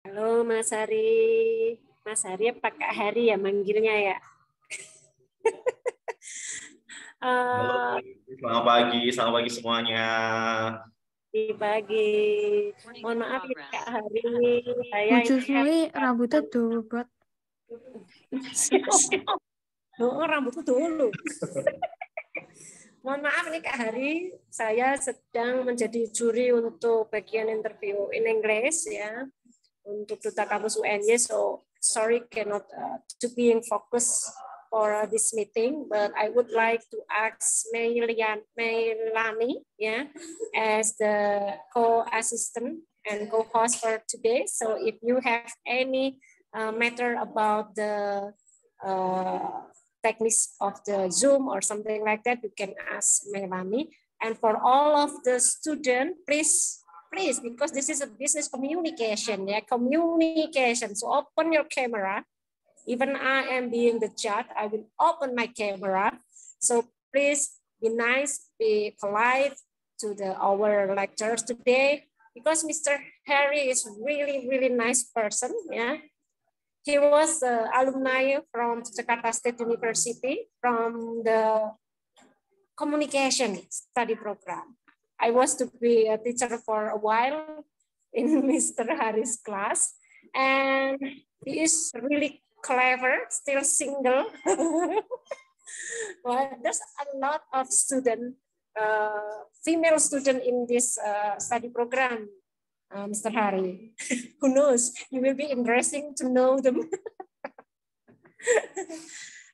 Halo Mas Hari. Mas Hari apa Kak Hari ya manggilnya ya? Halo, Eh, selamat pagi semuanya. di pagi. Mohon maaf ya Kak Hari. Saya Bu ini Jusnui rambutnya dobot. Oh, rambutku dulu. Mohon maaf nih Kak Hari, saya sedang menjadi juri untuk bagian interview in English ya untuk Duta Kampus UNY. So sorry cannot to being focused for this meeting, but I would like to ask Melanie yeah as the co-assistant and co-host for today. So if you have any matter about the techniques of the Zoom or something like that, you can ask Melanie. And for all of the students, please, because this is a business communication, yeah, communication. So open your camera. Even I am being the judge, I will open my camera. So please be nice, be polite to our lecturers today, because Mr. Harry is really nice person, yeah. He was an alumni from Jakarta State University from the communication study program. I was to be a teacher for a while in Mr. Harry's class, and he is really clever, still single. Well, there's a lot of female student in this study program. Mr. Hari. Who knows? You will be interesting to know them.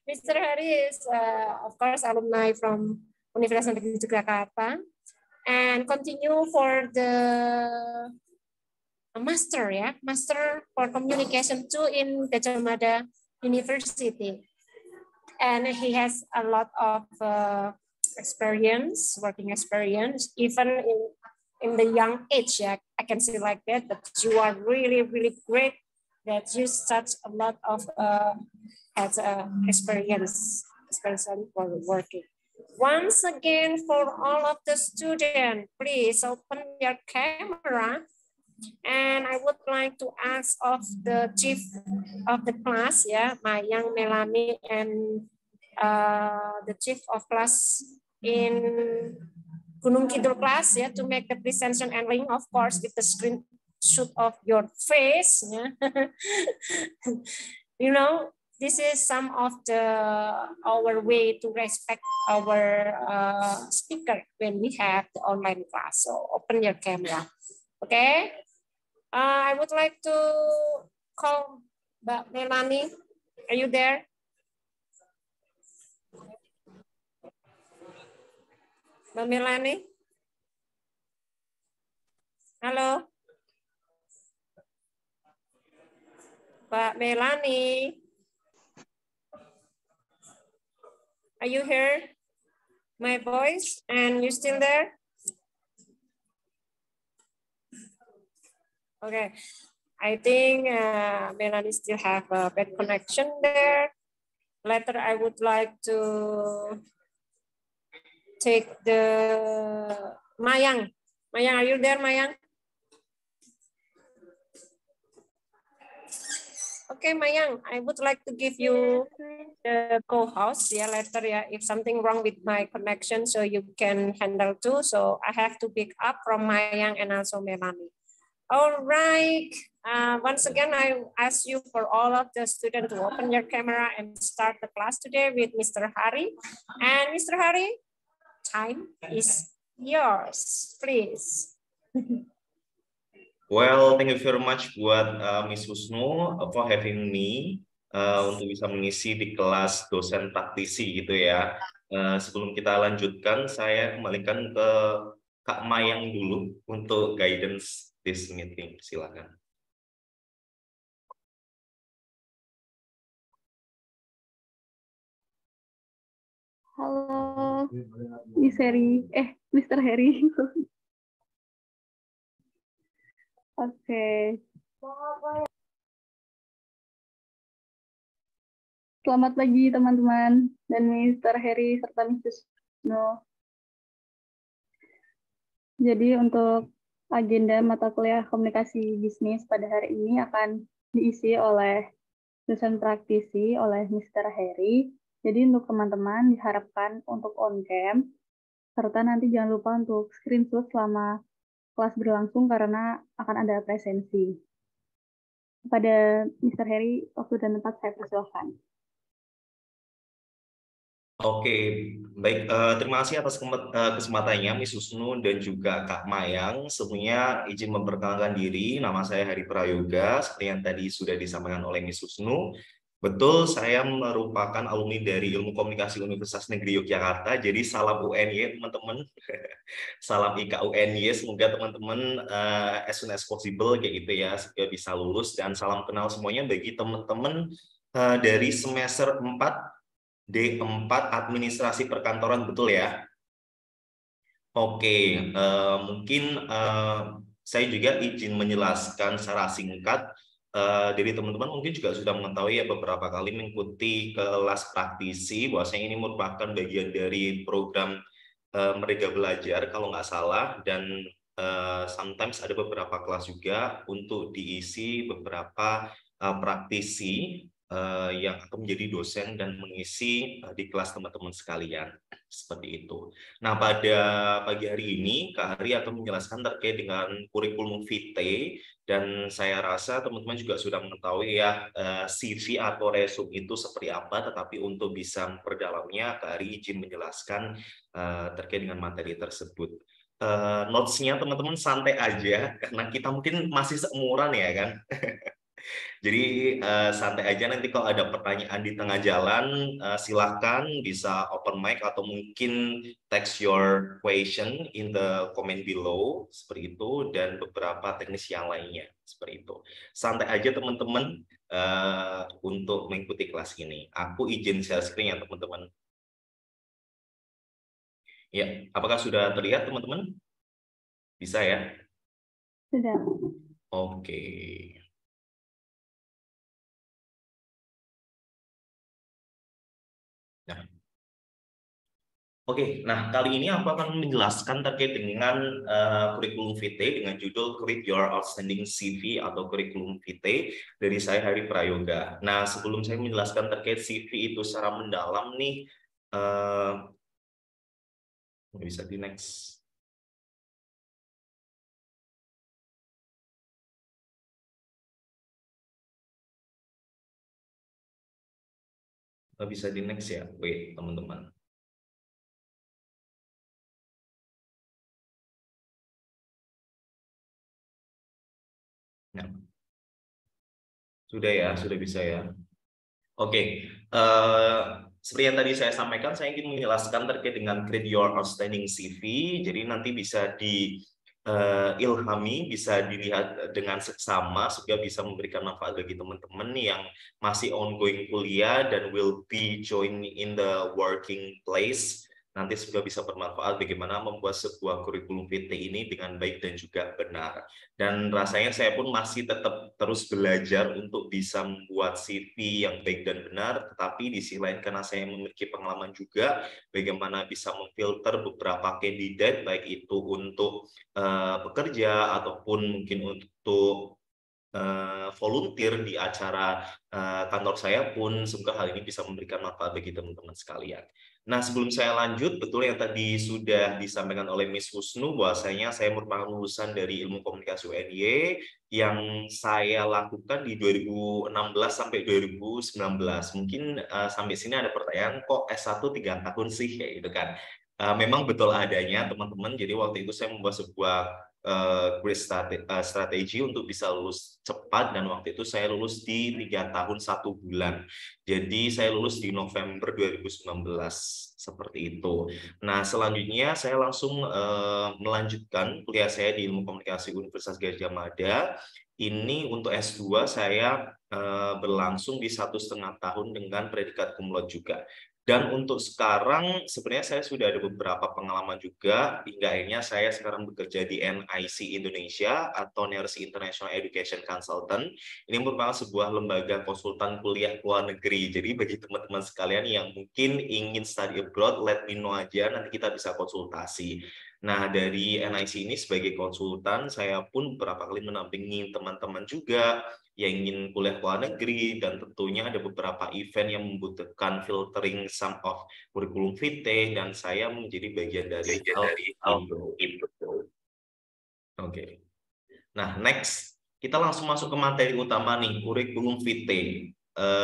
Mr. Hari is, of course, alumni from Universitas Negeri Yogyakarta, and continue for the master, yeah, master for communication too in Gajah Mada University, and he has a lot of working experience, even in the young age, yeah, I can say like that, but you are really great that you such a lot of experience for working. Once again, for all of the students, please open your camera. And I would like to ask of the chief of the class, yeah, my young Melanie, and the chief of class in Gunung Kidul class, yeah, to make the presentation and link, of course, with the screenshot of your face. Yeah. You know, this is some of our way to respect our speaker when we have the online class. So open your camera, okay? I would like to call Mbak Melanie. Are you there? Mbak Melanie? Halo? Mbak Melanie? Are you here? My voice? And you still there? Okay. I think Melanie still have a bad connection there. Later, I would like to take the Mayang. Mayang, are you there, Mayang? Okay, Mayang, I would like to give you the co-host, yeah, later, yeah, if something wrong with my connection, so you can handle too. So I have to pick up from Mayang and also Melanie. All right. Once again, I ask you for all of the students to open your camera and start the class today with Mr. Hari. And Mr. Hari, time is yours, please. Well, thank you very much buat Miss Husnu for having me untuk bisa mengisi di kelas dosen praktisi gitu ya. Sebelum kita lanjutkan, saya kembalikan ke Kak Mayang dulu untuk guidance this meeting. Silakan. Halo, Miss Harry. Mr. Harry. Oke. Selamat pagi teman-teman dan Mr. Harry serta Miss Husnu. Jadi untuk agenda mata kuliah komunikasi bisnis pada hari ini akan diisi oleh dosen praktisi oleh Mr. Heri. Jadi untuk teman-teman diharapkan untuk on-cam, serta nanti jangan lupa untuk screenshot selama kelas berlangsung karena akan ada presensi. Kepada Mr. Heri, waktu dan tempat saya persilahkan. Oke, baik. Terima kasih atas kesempatannya, Miss Husnu dan juga Kak Mayang. Semuanya izin memperkenalkan diri. Nama saya Hari Prayoga, seperti yang tadi sudah disampaikan oleh Miss Husnu. Betul, saya merupakan alumni dari Ilmu Komunikasi Universitas Negeri Yogyakarta. Jadi salam UNY, teman-teman. Salam IKUNY. Semoga teman-teman as soon as possible kayak gitu ya, segera bisa lulus. Dan salam kenal semuanya bagi teman-teman dari semester 4 D4 Administrasi Perkantoran, betul ya? Oke, mungkin saya juga izin menjelaskan secara singkat. Dari teman-teman mungkin juga sudah mengetahui ya beberapa kali mengikuti kelas praktisi, bahwasanya ini merupakan bagian dari program Merdeka Belajar kalau nggak salah, dan sometimes ada beberapa kelas juga untuk diisi beberapa praktisi yang akan menjadi dosen dan mengisi di kelas teman-teman sekalian, seperti itu. Nah, pada pagi hari ini Kak Hari akan menjelaskan terkait dengan kurikulum vitae, dan saya rasa teman-teman juga sudah mengetahui ya CV atau resume itu seperti apa, tetapi untuk bisa memperdalamnya Kak Hari izin menjelaskan terkait dengan materi tersebut. Notes-nya teman-teman santai aja karena kita mungkin masih seumuran ya kan. Jadi santai aja, nanti kalau ada pertanyaan di tengah jalan silahkan bisa open mic atau mungkin text your question in the comment below seperti itu, dan beberapa teknis yang lainnya seperti itu. Santai aja teman-teman untuk mengikuti kelas ini. Aku izin share screen ya teman-teman. Ya, apakah sudah terlihat teman-teman? Bisa ya? Sudah. Oke. Nah, kali ini aku akan menjelaskan terkait dengan kurikulum vitae dengan judul Create Your Outstanding CV atau kurikulum vitae dari saya Hari Prayoga. Nah, sebelum saya menjelaskan terkait CV itu secara mendalam nih, bisa di next. Bisa di next ya, wait teman-teman. Nah, sudah ya, sudah bisa ya. Oke, seperti yang tadi saya sampaikan, saya ingin menjelaskan terkait dengan Create Your Outstanding CV. Jadi nanti bisa diilhami, bisa dilihat dengan seksama, sehingga bisa memberikan manfaat bagi teman-teman yang masih ongoing kuliah dan will be join in the working place. Nanti juga bisa bermanfaat bagaimana membuat sebuah kurikulum vitae ini dengan baik dan juga benar. Dan rasanya saya pun masih tetap terus belajar untuk bisa membuat CV yang baik dan benar, tetapi di sisi lain karena saya memiliki pengalaman juga bagaimana bisa memfilter beberapa kandidat, baik itu untuk bekerja ataupun mungkin untuk volunteer di acara kantor saya pun, semoga hal ini bisa memberikan manfaat bagi teman-teman sekalian. Nah, sebelum saya lanjut, betul yang tadi sudah disampaikan oleh Miss Husnu, bahwasanya saya merupakan lulusan dari Ilmu Komunikasi UNY yang saya lakukan di 2016 sampai 2019. Mungkin sampai sini ada pertanyaan, kok S1 3 tahun sih, kayak gitu kan. Memang betul adanya, teman-teman. Jadi waktu itu saya membuat sebuah strategi untuk bisa lulus cepat, dan waktu itu saya lulus di 3 tahun 1 bulan. Jadi saya lulus di November 2019 seperti itu. Nah, selanjutnya saya langsung melanjutkan kuliah saya di Ilmu Komunikasi Universitas Gadjah Mada. Ini untuk S2 saya berlangsung di 1,5 tahun dengan predikat cum laude juga. Dan untuk sekarang sebenarnya saya sudah ada beberapa pengalaman juga, hingga akhirnya saya sekarang bekerja di NIC Indonesia atau NERSI International Education Consultant. Ini merupakan sebuah lembaga konsultan kuliah luar negeri. Jadi bagi teman-teman sekalian yang mungkin ingin study abroad, let me know aja, nanti kita bisa konsultasi. Nah, dari NIC ini sebagai konsultan, saya pun beberapa kali menampingi teman-teman juga yang ingin kuliah ke luar negeri, dan tentunya ada beberapa event yang membutuhkan filtering some of kurikulum vitae, dan saya menjadi bagian dari itu. Oke. Nah, next kita langsung masuk ke materi utama nih, kurikulum vitae.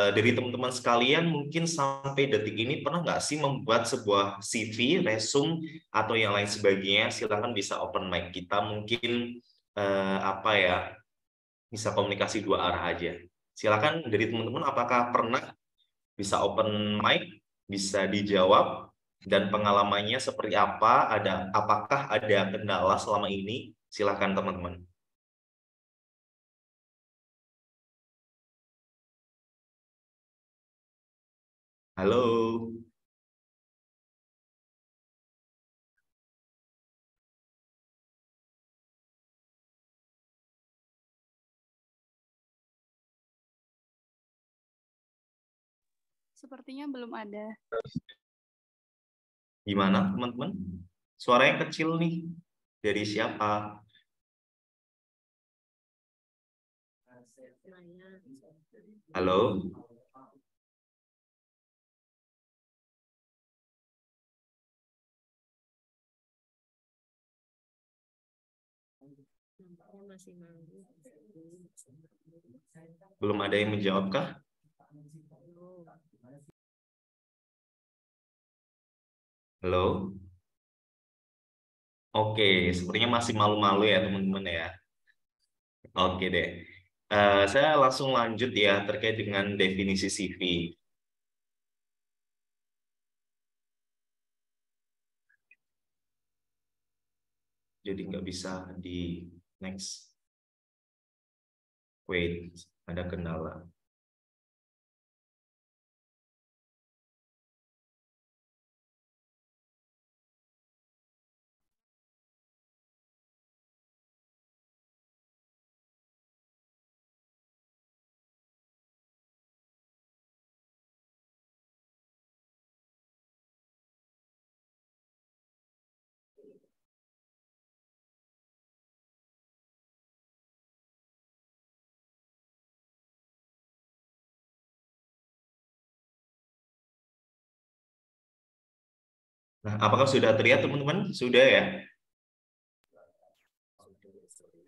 Dari teman-teman sekalian mungkin sampai detik ini pernah nggak sih membuat sebuah CV, resume, atau yang lain sebagainya? Silakan bisa open mic, kita mungkin apa ya, bisa komunikasi dua arah aja. Silakan dari teman-teman, apakah pernah? Bisa open mic, bisa dijawab, dan pengalamannya seperti apa? Apakah ada kendala selama ini? Silakan teman-teman. Halo. Sepertinya belum ada. Gimana teman-teman? Suaranya kecil nih. Dari siapa? Halo? Belum ada yang menjawabkah? Halo? Oke, sepertinya masih malu-malu ya teman-teman ya. Oke deh. Saya langsung lanjut ya terkait dengan definisi CV. Jadi nggak bisa di next. Wait, ada kendala. Nah, apakah sudah terlihat teman-teman? Sudah ya?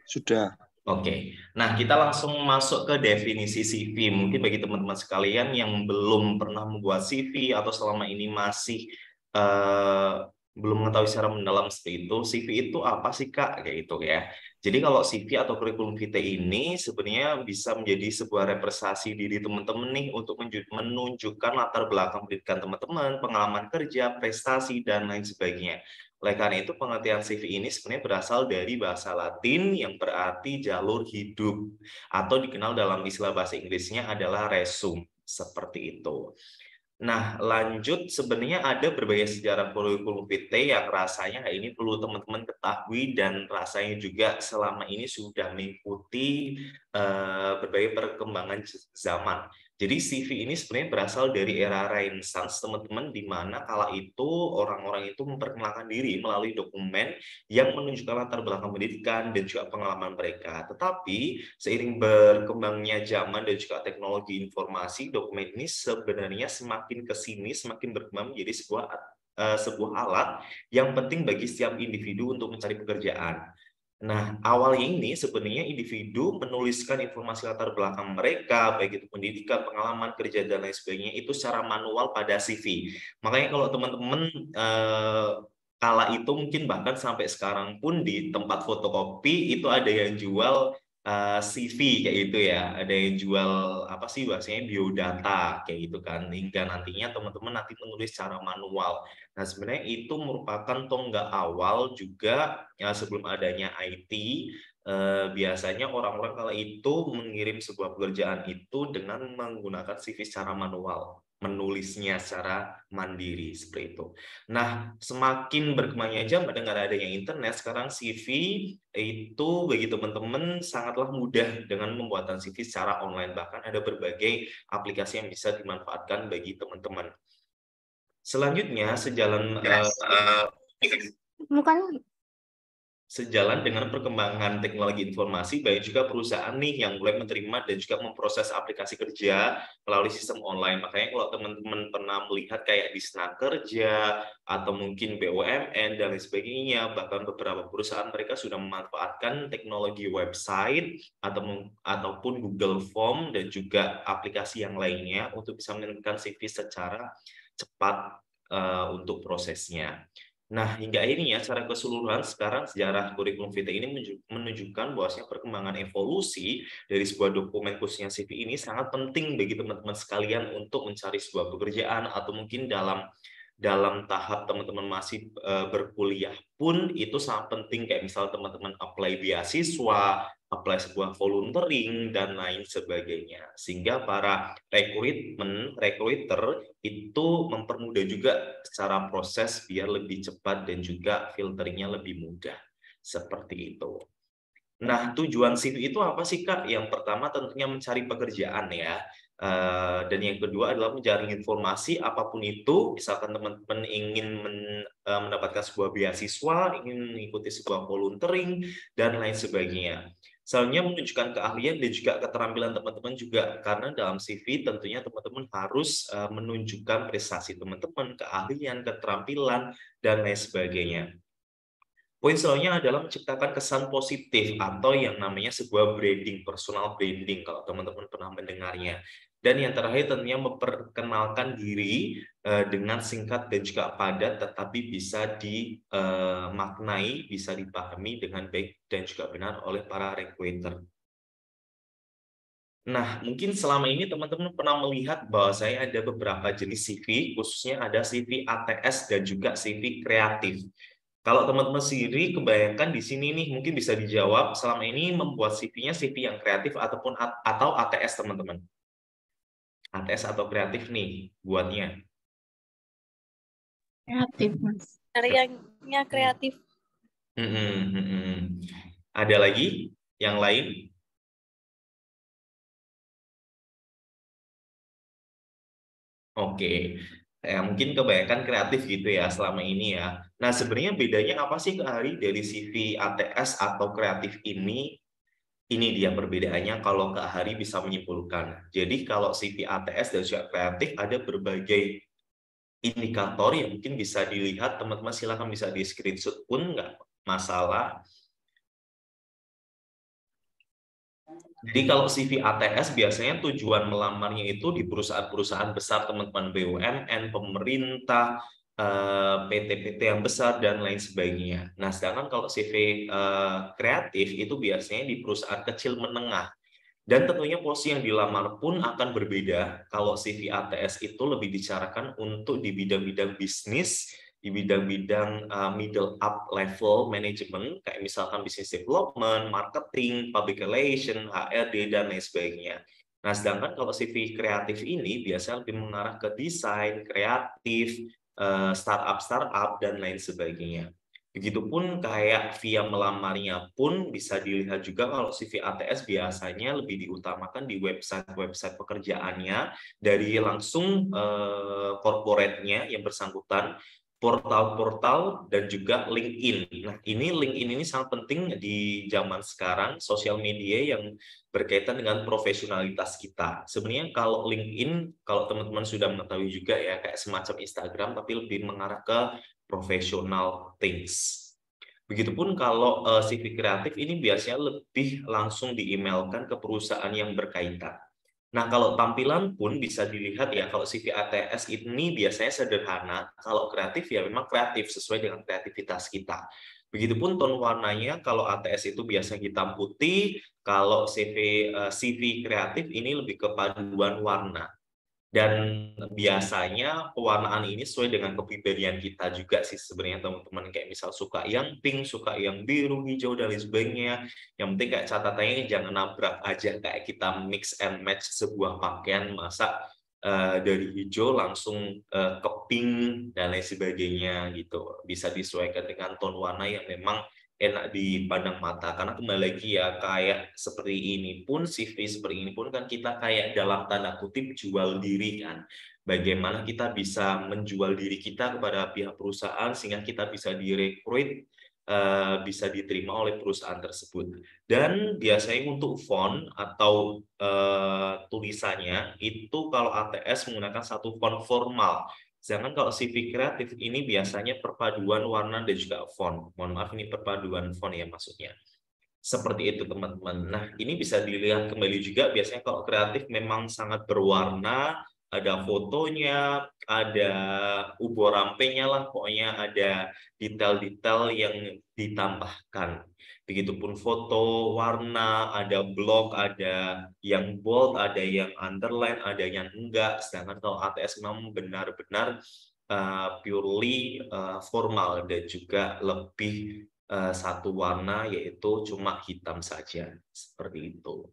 Sudah. Oke, nah kita langsung masuk ke definisi CV. Mungkin bagi teman-teman sekalian yang belum pernah membuat CV atau selama ini masih eh, belum mengetahui secara mendalam seperti itu, CV itu apa sih Kak? Kayak gitu ya. Jadi kalau CV atau kurikulum vitae ini sebenarnya bisa menjadi sebuah representasi diri teman-teman nih untuk menunjukkan latar belakang pendidikan teman-teman, pengalaman kerja, prestasi, dan lain sebagainya. Oleh karena itu, pengertian CV ini sebenarnya berasal dari bahasa Latin yang berarti jalur hidup, atau dikenal dalam istilah bahasa Inggrisnya adalah resume, seperti itu. Nah, lanjut, sebenarnya ada berbagai sejarah kurikulum vitae yang rasanya ini perlu teman-teman ketahui, dan rasanya juga selama ini sudah mengikuti berbagai perkembangan zaman. Jadi CV ini sebenarnya berasal dari era Renaissance, teman-teman, di mana kala itu orang-orang itu memperkenalkan diri melalui dokumen yang menunjukkan latar belakang pendidikan dan juga pengalaman mereka. Tetapi seiring berkembangnya zaman dan juga teknologi informasi, dokumen ini sebenarnya semakin ke sini semakin berkembang menjadi sebuah alat yang penting bagi setiap individu untuk mencari pekerjaan. Nah, awalnya ini sebenarnya individu menuliskan informasi latar belakang mereka, baik itu pendidikan, pengalaman kerja, dan lain sebagainya, itu secara manual pada CV. Makanya kalau teman-teman kala itu mungkin bahkan sampai sekarang pun di tempat fotokopi itu ada yang jual CV kayak gitu ya, ada yang jual apa sih bahasanya, biodata kayak gitu kan, hingga nantinya teman-teman nanti menulis secara manual. Nah, sebenarnya itu merupakan tonggak awal juga ya, sebelum adanya IT. Biasanya orang-orang kala itu mengirim sebuah pekerjaan itu dengan menggunakan CV secara manual, menulisnya secara mandiri seperti itu. Nah, semakin berkembangnya zaman dengan adanya internet, sekarang CV itu bagi teman-teman sangatlah mudah dengan pembuatan CV secara online. Bahkan ada berbagai aplikasi yang bisa dimanfaatkan bagi teman-teman. Selanjutnya, sejalan bukan sejalan dengan perkembangan teknologi informasi, banyak juga perusahaan nih yang mulai menerima dan juga memproses aplikasi kerja melalui sistem online. Makanya kalau teman-teman pernah melihat kayak di Snakerja atau mungkin BUMN dan lain sebagainya, bahkan beberapa perusahaan mereka sudah memanfaatkan teknologi website ataupun Google Form dan juga aplikasi yang lainnya untuk bisa mengirimkan CV secara cepat untuk prosesnya. Nah, hingga akhirnya secara keseluruhan sekarang sejarah kurikulum vitae ini menunjukkan bahwasanya perkembangan evolusi dari sebuah dokumen khususnya CV ini sangat penting bagi teman-teman sekalian untuk mencari sebuah pekerjaan atau mungkin dalam tahap teman-teman masih berkuliah pun itu sangat penting, kayak misal teman-teman apply beasiswa, apply sebuah volunteering dan lain sebagainya, sehingga para recruiter itu mempermudah juga secara proses biar lebih cepat dan juga filteringnya lebih mudah seperti itu. Nah, tujuan CV itu apa sih, Kak? Yang pertama tentunya mencari pekerjaan ya. Dan yang kedua adalah mencari informasi apapun itu, misalkan teman-teman ingin mendapatkan sebuah beasiswa, ingin mengikuti sebuah volunteering, dan lain sebagainya. Selanjutnya menunjukkan keahlian dan juga keterampilan teman-teman juga, karena dalam CV tentunya teman-teman harus menunjukkan prestasi teman-teman, keahlian, keterampilan, dan lain sebagainya. Poin selanjutnya adalah menciptakan kesan positif atau yang namanya sebuah branding, personal branding kalau teman-teman pernah mendengarnya. Dan yang terakhir tentunya memperkenalkan diri dengan singkat dan juga padat, tetapi bisa dimaknai, bisa dipahami dengan baik dan juga benar oleh para recruiter. Nah, mungkin selama ini teman-teman pernah melihat bahwa saya ada beberapa jenis CV, khususnya ada CV ATS dan juga CV kreatif. Kalau teman-teman sendiri kebanyakan di sini nih mungkin bisa dijawab selama ini membuat CV-nya CV yang kreatif atau ATS teman-teman. ATS atau kreatif nih buatnya. Kreatif, Mas. Karyanya kreatif. Ada lagi yang lain? Oke. Ya, mungkin kebanyakan kreatif gitu ya selama ini ya. Nah, sebenarnya bedanya apa sih, Kak Hari, dari CV ATS atau kreatif ini? Ini dia perbedaannya kalau Kak Hari bisa menyimpulkan. Jadi kalau CV ATS dan juga kreatif ada berbagai indikator yang mungkin bisa dilihat, teman-teman silakan bisa di screenshot pun nggak masalah. Jadi kalau CV ATS biasanya tujuan melamarnya itu di perusahaan-perusahaan besar, teman-teman, BUMN, pemerintah, PT-PT yang besar, dan lain sebagainya. Nah, sedangkan kalau CV kreatif itu biasanya di perusahaan kecil menengah. Dan tentunya posisi yang dilamar pun akan berbeda. Kalau CV ATS itu lebih dicarakan untuk di bidang-bidang bisnis, di bidang-bidang middle up level management, kayak misalkan business development, marketing, public relation, HRD, dan lain sebagainya. Nah, sedangkan kalau CV kreatif ini biasanya lebih mengarah ke desain, kreatif, startup, dan lain sebagainya. Begitupun kayak via melamarnya pun bisa dilihat juga kalau CV ATS biasanya lebih diutamakan di website-website pekerjaannya dari langsung corporate-nya yang bersangkutan, portal-portal, dan juga LinkedIn. Nah, ini LinkedIn ini sangat penting di zaman sekarang, sosial media yang berkaitan dengan profesionalitas kita. Sebenarnya kalau LinkedIn, kalau teman-teman sudah mengetahui juga ya, kayak semacam Instagram, tapi lebih mengarah ke professional things. Begitupun kalau CV kreatif ini biasanya lebih langsung di-emailkan ke perusahaan yang berkaitan. Nah, kalau tampilan pun bisa dilihat ya, kalau CV ATS ini biasanya sederhana, kalau kreatif ya memang kreatif sesuai dengan kreativitas kita. Begitupun tone warnanya, kalau ATS itu biasa hitam putih, kalau CV kreatif ini lebih ke paduan warna. Dan biasanya pewarnaan ini sesuai dengan kepribadian kita juga sih sebenarnya, teman-teman, kayak misal suka yang pink, suka yang biru, hijau, dan lain sebagainya. Yang penting kayak catatannya jangan nabrak aja, kayak kita mix and match sebuah pakaian, masa dari hijau langsung ke pink dan lain sebagainya gitu. Bisa disesuaikan dengan tone warna yang memang enak dipandang mata, karena kembali lagi ya, kayak seperti ini pun, CV seperti ini pun kan kita kayak dalam tanda kutip jual diri kan, bagaimana kita bisa menjual diri kita kepada pihak perusahaan sehingga kita bisa direkrut bisa diterima oleh perusahaan tersebut. Dan biasanya untuk font atau tulisannya itu kalau ATS menggunakan satu font formal. Sedangkan kalau CV kreatif ini biasanya perpaduan warna dan juga font. Mohon maaf, ini perpaduan font ya maksudnya. Seperti itu teman-teman. Nah, ini bisa dilihat kembali juga, biasanya kalau kreatif memang sangat berwarna, ada fotonya, ada ubor rampenya lah, pokoknya ada detail-detail yang ditambahkan. Begitupun foto, warna, ada blok, ada yang bold, ada yang underline, ada yang enggak. Sedangkan kalau ATS memang benar-benar purely formal dan juga lebih satu warna, yaitu cuma hitam saja, seperti itu.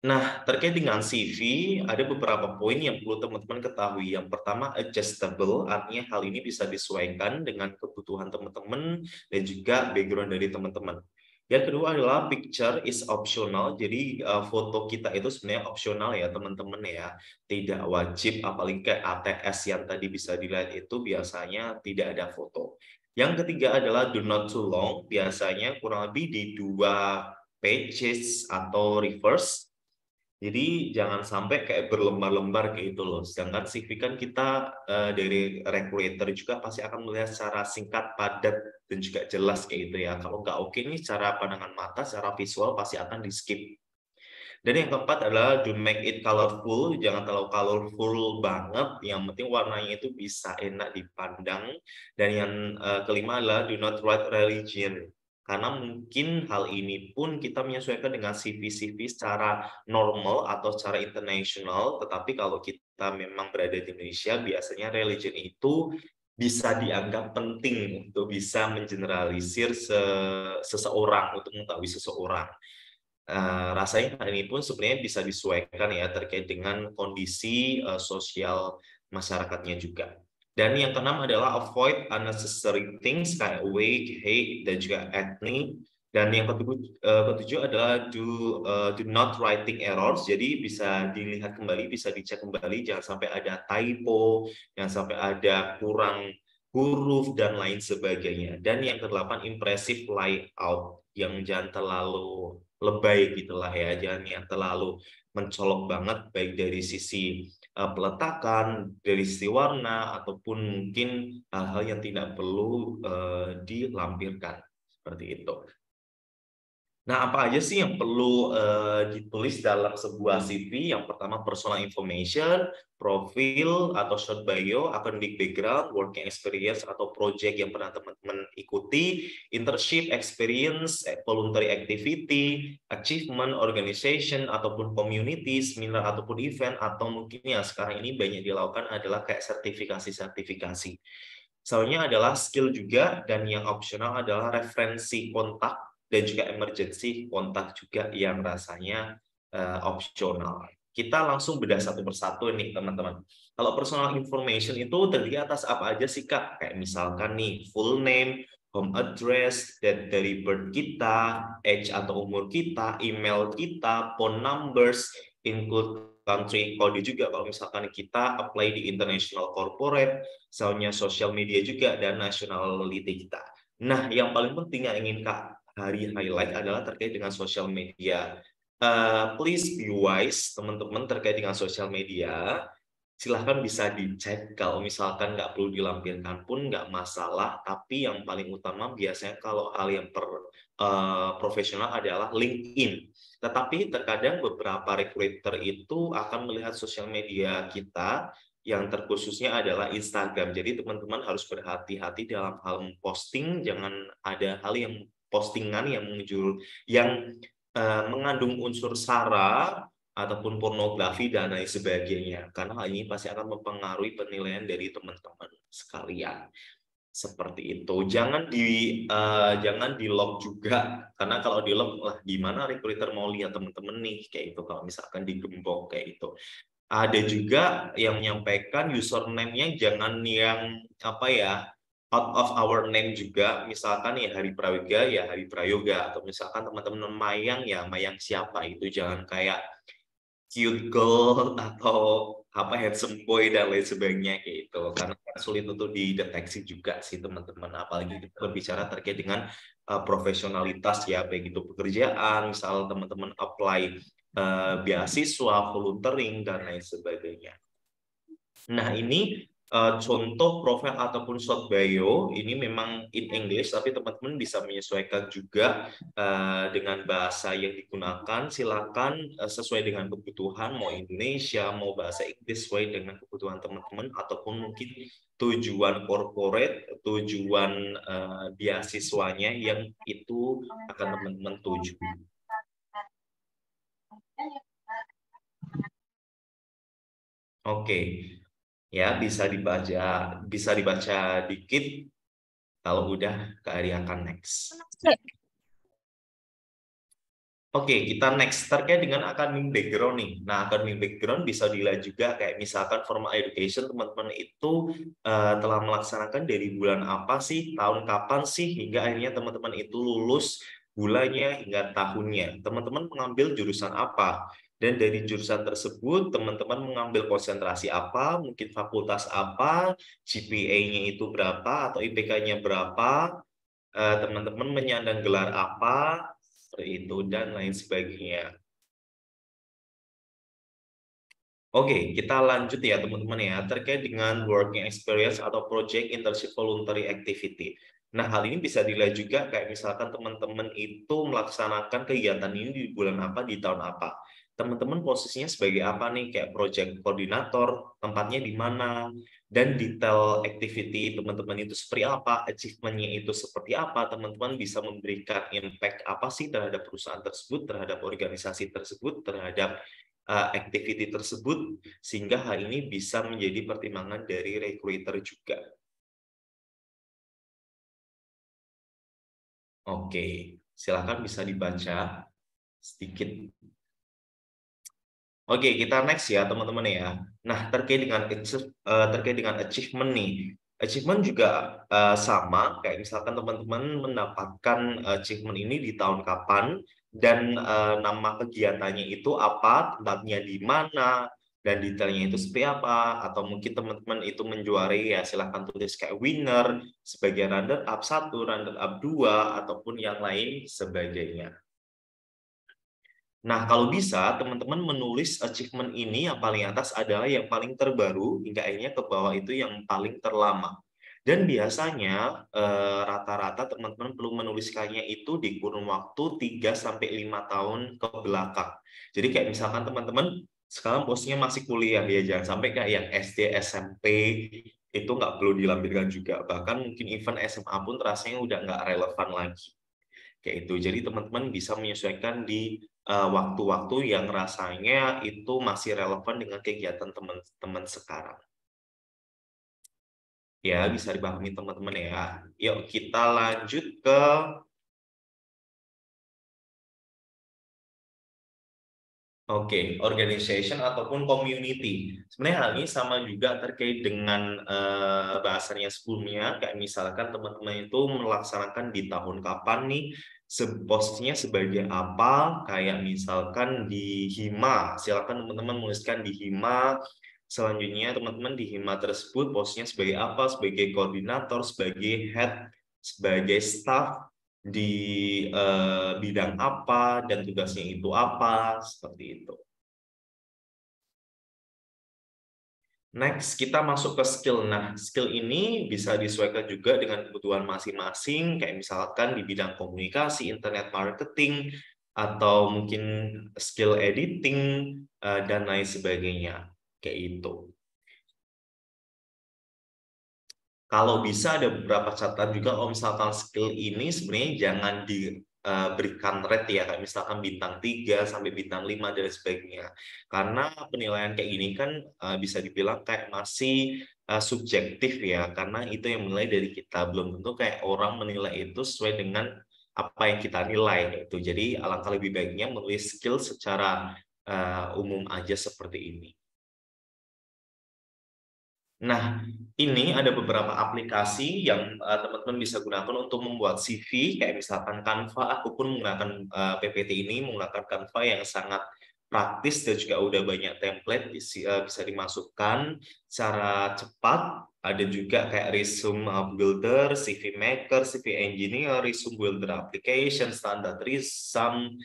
Nah, terkait dengan CV, ada beberapa poin yang perlu teman-teman ketahui. Yang pertama, adjustable, artinya hal ini bisa disesuaikan dengan kebutuhan teman-teman dan juga background dari teman-teman. Yang kedua adalah picture is optional, jadi foto kita itu sebenarnya opsional ya teman-teman ya, tidak wajib, apalagi kayak ATS yang tadi bisa dilihat itu biasanya tidak ada foto. Yang ketiga adalah do not too long, biasanya kurang lebih di 2 pages atau reverse. Jadi jangan sampai kayak berlembar-lembar kayak itu loh. Sedangkan CV kan kita dari recruiter juga pasti akan melihat secara singkat, padat, dan juga jelas kayak gitu ya. Kalau nggak oke nih secara pandangan mata, secara visual pasti akan di skip. Dan yang keempat adalah do make it colorful, jangan terlalu colorful banget, yang penting warnanya itu bisa enak dipandang. Dan yang kelima adalah do not write religion, karena mungkin hal ini pun kita menyesuaikan dengan CV-CV secara normal atau secara internasional, tetapi kalau kita memang berada di Indonesia, biasanya religion itu bisa dianggap penting untuk bisa mengeneralisir seseorang, untuk mengetahui seseorang. Rasanya hal ini pun sebenarnya bisa disesuaikan ya terkait dengan kondisi sosial masyarakatnya juga. Dan yang keenam adalah avoid unnecessary things kayak weight, hate, dan juga ethnic. Dan yang ketujuh adalah do not writing errors. Jadi bisa dilihat kembali, bisa dicek kembali, jangan sampai ada typo, jangan sampai ada kurang huruf dan lain sebagainya. Dan yang kedelapan, impressive layout, yang jangan terlalu lebay gitulah ya, jangan yang terlalu mencolok banget baik dari sisi peletakan, dari sisi warna, ataupun mungkin hal-hal yang tidak perlu dilampirkan seperti itu. Nah, apa aja sih yang perlu ditulis dalam sebuah CV? Yang pertama, personal information, profil atau short bio, academic background, working experience atau project yang pernah teman-teman ikuti, internship experience, voluntary activity, achievement, organization ataupun community, seminar ataupun event, atau mungkin yang sekarang ini banyak dilakukan adalah kayak sertifikasi-sertifikasi. Soalnya adalah skill juga, dan yang opsional adalah referensi kontak dan juga emergency kontak juga yang rasanya opsional. Kita langsung bedah satu persatu nih teman-teman. Kalau personal information itu terdiri atas apa aja sih Kak? Kayak misalkan nih full name, home address, date dari birth kita, age atau umur kita, email kita, phone numbers, include country code juga kalau misalkan kita apply di international corporate, soalnya social media juga, dan nationality kita. Nah, yang paling penting yang ingin Kak highlight adalah terkait dengan social media. Please be wise, teman-teman, terkait dengan social media. Silahkan bisa dicek, kalau misalkan nggak perlu dilampirkan pun nggak masalah, tapi yang paling utama biasanya kalau hal yang profesional adalah LinkedIn. Tetapi terkadang beberapa recruiter itu akan melihat sosial media kita, yang terkhususnya adalah Instagram. Jadi teman-teman harus berhati-hati dalam hal memposting, jangan ada hal yang postingan yang mengandung unsur sara ataupun pornografi dan lain sebagainya, karena hal ini pasti akan mempengaruhi penilaian dari teman-teman sekalian. Seperti itu. Jangan di lock juga, karena kalau di lock lah gimana recruiter mau lihat teman-teman nih kayak itu, kalau misalkan digembok kayak itu. Ada juga yang menyampaikan username-nya jangan yang apa ya, out of our name juga, misalkan ya Hari Prayoga ya Hari Prayoga, atau misalkan teman-teman Mayang ya Mayang siapa, itu jangan kayak cute girl atau apa handsome boy dan lain sebagainya kayak gitu. Karena sulit untuk dideteksi juga sih teman-teman, apalagi kita berbicara terkait dengan profesionalitas ya, baik itu pekerjaan, misal teman-teman apply beasiswa, volunteering dan lain sebagainya. Nah, ini contoh profil ataupun short bio ini memang in English, tapi teman-teman bisa menyesuaikan juga dengan bahasa yang digunakan. Silakan sesuai dengan kebutuhan, mau Indonesia, mau bahasa Inggris sesuai dengan kebutuhan teman-teman, ataupun mungkin tujuan corporate, tujuan beasiswanya yang itu akan teman-teman tuju. Oke. Ya, bisa dibaca dikit. Kalau udah, Kak Ari akan next. Oke, kita next terkait dengan academic background nih. Nah, academic background bisa dilihat juga kayak misalkan formal education teman-teman itu telah melaksanakan dari bulan apa sih, tahun kapan sih, hingga akhirnya teman-teman itu lulus bulannya hingga tahunnya. Teman-teman mengambil jurusan apa? Dan dari jurusan tersebut, teman-teman mengambil konsentrasi apa, mungkin fakultas apa, GPA-nya itu berapa, atau IPK-nya berapa, teman-teman menyandang gelar apa, seperti itu, dan lain sebagainya. Oke, kita lanjut ya teman-teman ya, terkait dengan working experience atau project internship voluntary activity. Nah, hal ini bisa dilihat juga kayak misalkan teman-teman itu melaksanakan kegiatan ini di bulan apa, di tahun apa. Teman-teman posisinya sebagai apa nih, kayak project koordinator, tempatnya di mana, dan detail activity teman-teman itu seperti apa, achievement-nya itu seperti apa, teman-teman bisa memberikan impact apa sih terhadap perusahaan tersebut, terhadap organisasi tersebut, terhadap activity tersebut, sehingga hal ini bisa menjadi pertimbangan dari recruiter juga. Oke, silakan bisa dibaca sedikit. Oke, kita next ya teman-teman ya. Nah, terkait dengan achievement nih. Achievement juga sama, kayak misalkan teman-teman mendapatkan achievement ini di tahun kapan, dan nama kegiatannya itu apa, tempatnya di mana, dan detailnya itu seperti apa, atau mungkin teman-teman itu menjuarai, ya silahkan tulis kayak winner, sebagai runner up 1, runner up 2, ataupun yang lain sebagainya. Nah, kalau bisa, teman-teman menulis achievement ini yang paling atas adalah yang paling terbaru, hingga akhirnya ke bawah itu yang paling terlama. Dan biasanya rata-rata teman-teman perlu menuliskannya itu di kurun waktu 3-5 tahun ke belakang. Jadi kayak misalkan teman-teman sekarang posisinya masih kuliah ya, jangan sampai kayak yang SD, SMP itu nggak perlu dilampirkan juga. Bahkan mungkin event SMA pun rasanya udah nggak relevan lagi. Kayak itu. Jadi teman-teman bisa menyesuaikan di waktu-waktu yang rasanya itu masih relevan dengan kegiatan teman-teman sekarang. Ya, bisa dipahami teman-teman ya. Yuk, kita lanjut ke organization ataupun community. Sebenarnya hal ini sama juga terkait dengan bahasannya sebelumnya. Kayak misalkan teman-teman itu melaksanakan di tahun kapan nih, posisinya sebagai apa, kayak misalkan di Hima. Silakan teman-teman menuliskan di Hima. Selanjutnya teman-teman di Hima tersebut posisinya sebagai apa, sebagai koordinator, sebagai head, sebagai staff, di bidang apa, dan tugasnya itu apa, seperti itu. Next, kita masuk ke skill. Nah, skill ini bisa disesuaikan juga dengan kebutuhan masing-masing, kayak misalkan di bidang komunikasi, internet marketing, atau mungkin skill editing, dan lain sebagainya. Kayak itu. Kalau bisa ada beberapa catatan juga, kalau misalkan skill ini sebenarnya jangan diberikan rate ya, kayak misalkan bintang 3 sampai bintang 5 dan sebagainya. Karena penilaian kayak gini kan bisa dibilang kayak masih subjektif ya, karena itu yang menilai dari kita. Belum tentu kayak orang menilai itu sesuai dengan apa yang kita nilai. Itu. Jadi alangkah lebih baiknya menulis skill secara umum aja seperti ini. Nah, ini ada beberapa aplikasi yang teman-teman bisa gunakan untuk membuat CV, kayak misalkan Canva. Aku pun menggunakan PPT ini, menggunakan Canva yang sangat praktis dan juga udah banyak template bisa dimasukkan secara cepat. Ada juga kayak resume builder, CV maker, CV engineer, resume builder application, standard resume,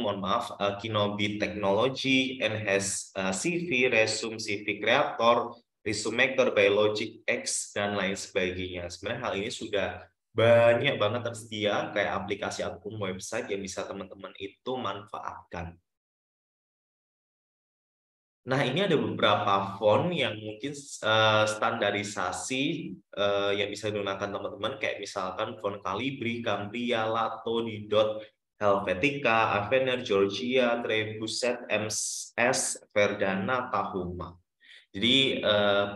mohon maaf, Kinobi technology, enhance CV, resume CV creator, resume maker, biologic X, dan lain sebagainya. Sebenarnya hal ini sudah banyak banget tersedia kayak aplikasi ataupun website yang bisa teman-teman itu manfaatkan. Nah, ini ada beberapa font yang mungkin standarisasi yang bisa digunakan teman-teman, kayak misalkan font Calibri, Cambria, Lato, Didot, Helvetica, Avener, Georgia, Trebuchet, MS, Verdana, Tahoma. Jadi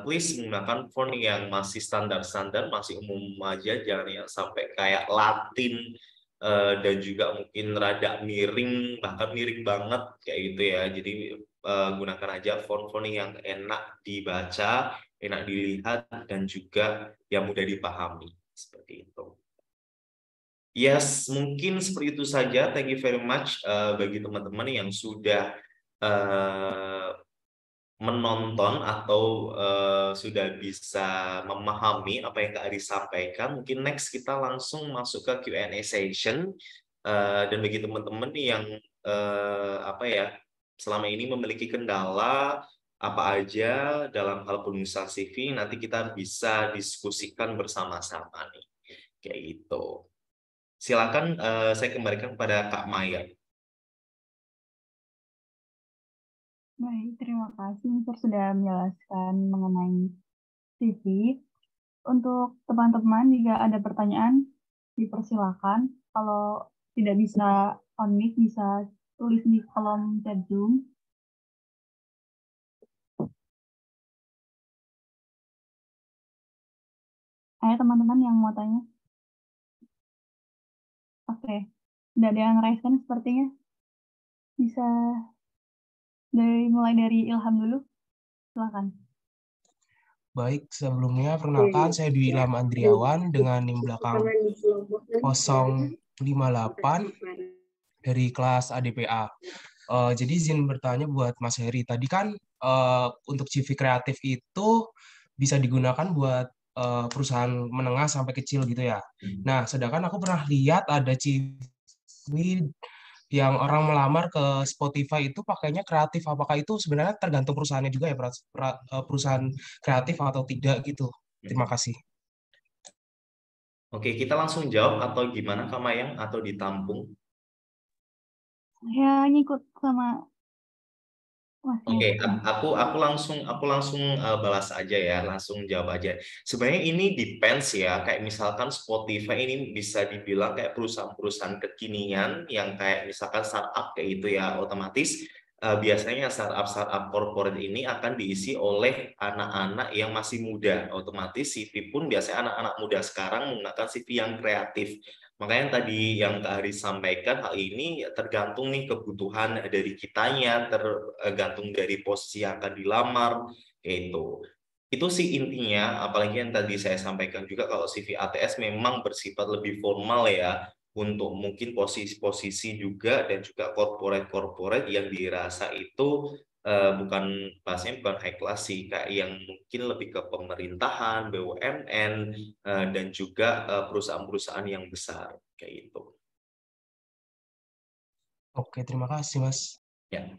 please menggunakan font yang masih standar-standar, masih umum aja, jangan yang sampai kayak Latin dan juga mungkin rada miring, bahkan miring banget kayak gitu ya. Jadi gunakan aja font-font yang enak dibaca, enak dilihat, dan juga yang mudah dipahami seperti itu. Yes, mungkin seperti itu saja. Thank you very much bagi teman-teman yang sudah menonton atau sudah bisa memahami apa yang Kak Ari sampaikan. Mungkin next kita langsung masuk ke Q&A session, dan bagi teman-teman yang selama ini memiliki kendala apa aja dalam hal penulisan CV, nanti kita bisa diskusikan bersama-sama nih, kayak gitu. Silakan saya kembalikan kepada Kak Maya. Baik, terima kasih Mister sudah menjelaskan mengenai CV. Untuk teman-teman, jika ada pertanyaan, dipersilakan. Kalau tidak bisa on mic, bisa tulis di kolom chat Zoom. Ayo teman-teman yang mau tanya. Oke, tidak ada yang raise hand sepertinya. Bisa mulai dari Ilham dulu. Silakan. Baik, sebelumnya perkenalkan saya Dwi Ilham Andriawan dengan NIM belakang 058 dari kelas ADPA. Jadi izin bertanya buat Mas Heri. Tadi kan untuk CV kreatif itu bisa digunakan buat perusahaan menengah sampai kecil gitu ya. Nah, sedangkan aku pernah lihat ada CV yang orang melamar ke Spotify itu pakainya kreatif. Apakah itu sebenarnya tergantung perusahaannya juga ya, perusahaan kreatif atau tidak gitu? Terima kasih. Oke, kita langsung jawab atau gimana Kak Mayang, atau ditampung? Ya, ngikut sama Mas Oke, Heri. aku langsung balas aja ya, langsung jawab aja. Sebenarnya ini depends ya, kayak misalkan Spotify ini bisa dibilang kayak perusahaan-perusahaan kekinian yang kayak misalkan startup kayak gitu ya, otomatis biasanya startup corporate ini akan diisi oleh anak-anak yang masih muda. Otomatis CV pun biasanya anak-anak muda sekarang menggunakan CV yang kreatif. Makanya tadi yang Kak Hari sampaikan, hal ini tergantung nih kebutuhan dari kitanya, tergantung dari posisi yang akan dilamar, itu. Itu sih intinya, apalagi yang tadi saya sampaikan juga kalau CV ATS memang bersifat lebih formal ya, untuk mungkin posisi-posisi juga dan juga corporate-corporate yang dirasa itu bahasanya bukan high class sih, kayak yang mungkin lebih ke pemerintahan, BUMN, dan juga perusahaan-perusahaan yang besar kayak itu. Oke, terima kasih Mas. Ya.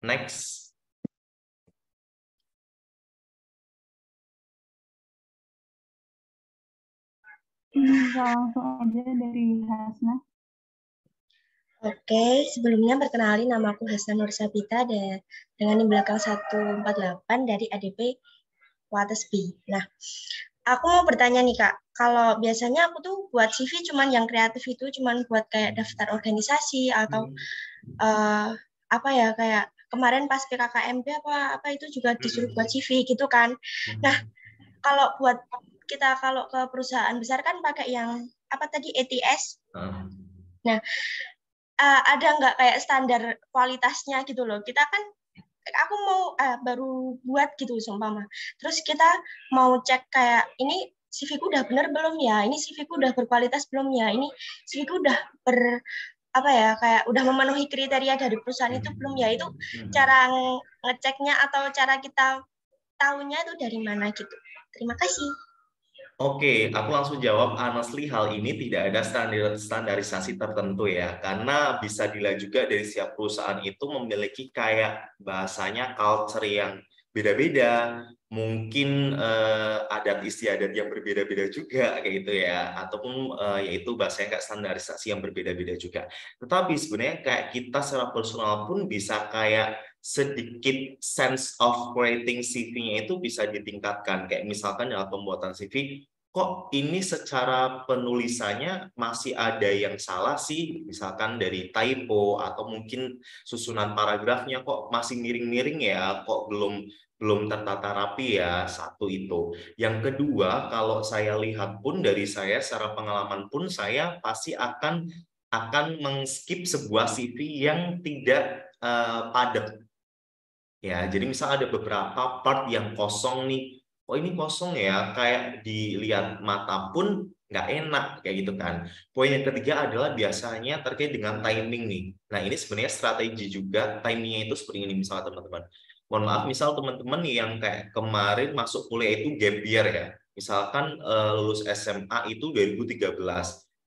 Next. Bisa langsung aja dari Hasna. Oke, sebelumnya perkenalin, nama aku Hasna Nur Sabita dengan di belakang 148 dari ADP Watesby. Nah, aku mau bertanya nih Kak, kalau biasanya aku tuh buat CV cuman yang kreatif itu cuman buat kayak daftar organisasi atau kayak kemarin pas PKKMB apa itu juga disuruh buat CV gitu kan. Nah, kalau ke perusahaan besar kan pakai yang apa tadi ATS. Nah, ada nggak kayak standar kualitasnya gitu loh. Kita kan aku mau baru buat gitu seumpama. Terus kita mau cek kayak ini CV-ku udah bener belum ya? Ini CV-ku udah berkualitas belum ya? Ini CV-ku udah apa ya, kayak udah memenuhi kriteria dari perusahaan itu belum ya, itu cara ngeceknya atau cara kita tahunya itu dari mana gitu. Terima kasih. Oke, aku langsung jawab. Honestly, hal ini tidak ada standarisasi tertentu ya, karena bisa dilihat juga dari setiap perusahaan itu memiliki kayak bahasanya culture yang beda-beda, mungkin adat istiadat yang berbeda-beda juga kayak gitu ya, ataupun yaitu bahasanya kayak standarisasi yang berbeda-beda juga. Tetapi sebenarnya kayak kita secara personal pun bisa kayak sedikit sense of creating CV-nya itu bisa ditingkatkan. Kayak misalkan dalam pembuatan CV, kok ini secara penulisannya masih ada yang salah sih, misalkan dari typo atau mungkin susunan paragrafnya kok masih miring-miring ya, kok belum tertata rapi ya, satu itu. Yang kedua, kalau saya lihat pun dari saya secara pengalaman pun saya pasti akan mengskip sebuah CV yang tidak padat. Ya, jadi misal ada beberapa part yang kosong nih. Oh ini kosong ya, kayak dilihat mata pun nggak enak kayak gitu kan. Poin yang ketiga adalah biasanya terkait dengan timing nih. Nah ini sebenarnya strategi juga, timingnya itu seperti ini misalnya teman-teman. Mohon maaf, misal teman-teman yang kayak kemarin masuk kuliah itu gap year ya. Misalkan lulus SMA itu 2013.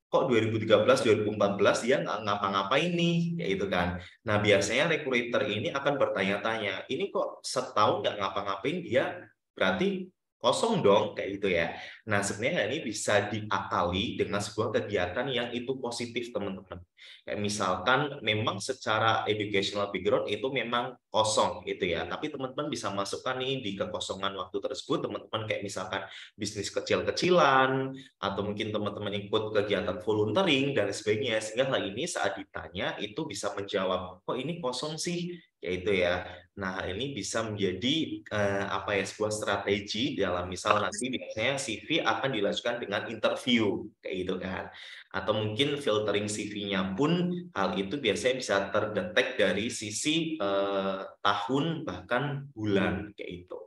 Kok 2013, 2014 dia nggak ngapa-ngapain nih, kayak gitu kan. Nah, biasanya recruiter ini akan bertanya-tanya, ini kok setahun nggak ngapa-ngapain dia, berarti kosong dong, kayak gitu ya. Nah, sebenarnya ini bisa diakali dengan sebuah kegiatan yang itu positif, teman-teman. Kayak misalkan memang secara educational background itu memang kosong gitu ya, tapi teman-teman bisa masukkan nih di kekosongan waktu tersebut, teman-teman kayak misalkan bisnis kecil-kecilan, atau mungkin teman-teman ikut kegiatan volunteering dan sebagainya, sehingga hal ini saat ditanya itu bisa menjawab, kok ini kosong sih, yaitu ya. Nah, ini bisa menjadi apa ya, sebuah strategi dalam misal nanti biasanya CV akan dilanjutkan dengan interview kayak gitu kan, atau mungkin filtering CV-nya pun hal itu biasanya bisa terdetek dari sisi tahun bahkan bulan kayak itu.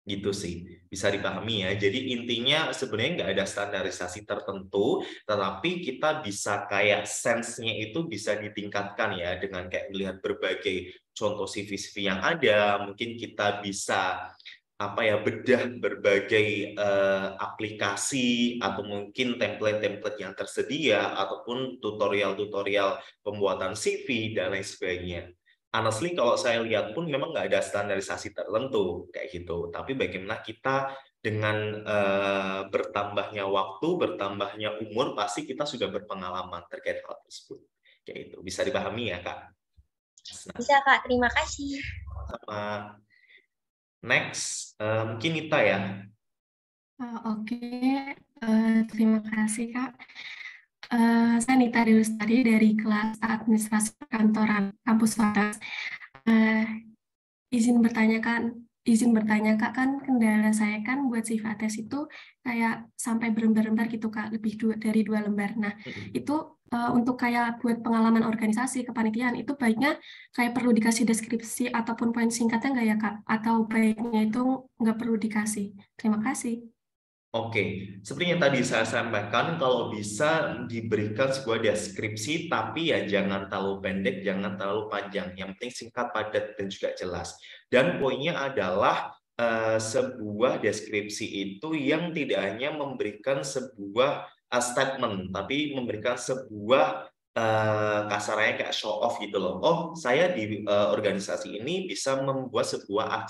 Gitu sih, bisa dipahami ya. Jadi intinya sebenarnya nggak ada standarisasi tertentu, tetapi kita bisa kayak sense-nya itu bisa ditingkatkan ya dengan kayak melihat berbagai contoh CV-CV yang ada. Mungkin kita bisa apa ya, bedah berbagai aplikasi atau mungkin template-template yang tersedia ataupun tutorial-tutorial pembuatan CV dan lain sebagainya. Honestly, kalau saya lihat pun memang nggak ada standarisasi tertentu kayak gitu. Tapi bagaimana kita dengan bertambahnya waktu, bertambahnya umur, pasti kita sudah berpengalaman terkait hal tersebut. Kayak itu bisa dipahami ya, Kak? Nah, Bisa, Kak. Terima kasih. sama. Next, mungkin Nita ya. Oke, terima kasih Kak. Saya Nita Delustari dari kelas Administrasi Perkantoran Kampus Waras. Izin bertanya Kak, kan kendala saya kan buat Sifates itu kayak sampai berlembar-lembar gitu Kak, lebih dari 2 lembar. Nah, itu untuk kayak buat pengalaman organisasi, kepanitiaan, itu baiknya kayak perlu dikasih deskripsi ataupun poin singkatnya nggak ya Kak? Atau baiknya itu nggak perlu dikasih? Terima kasih. Oke, seperti yang tadi saya sampaikan, kalau bisa diberikan sebuah deskripsi, tapi ya jangan terlalu pendek, jangan terlalu panjang. Yang penting singkat, padat, dan juga jelas. Dan poinnya adalah sebuah deskripsi itu yang tidak hanya memberikan sebuah statement, tapi memberikan sebuah kasarnya kayak show off gitu loh. Oh, saya di organisasi ini bisa membuat sebuah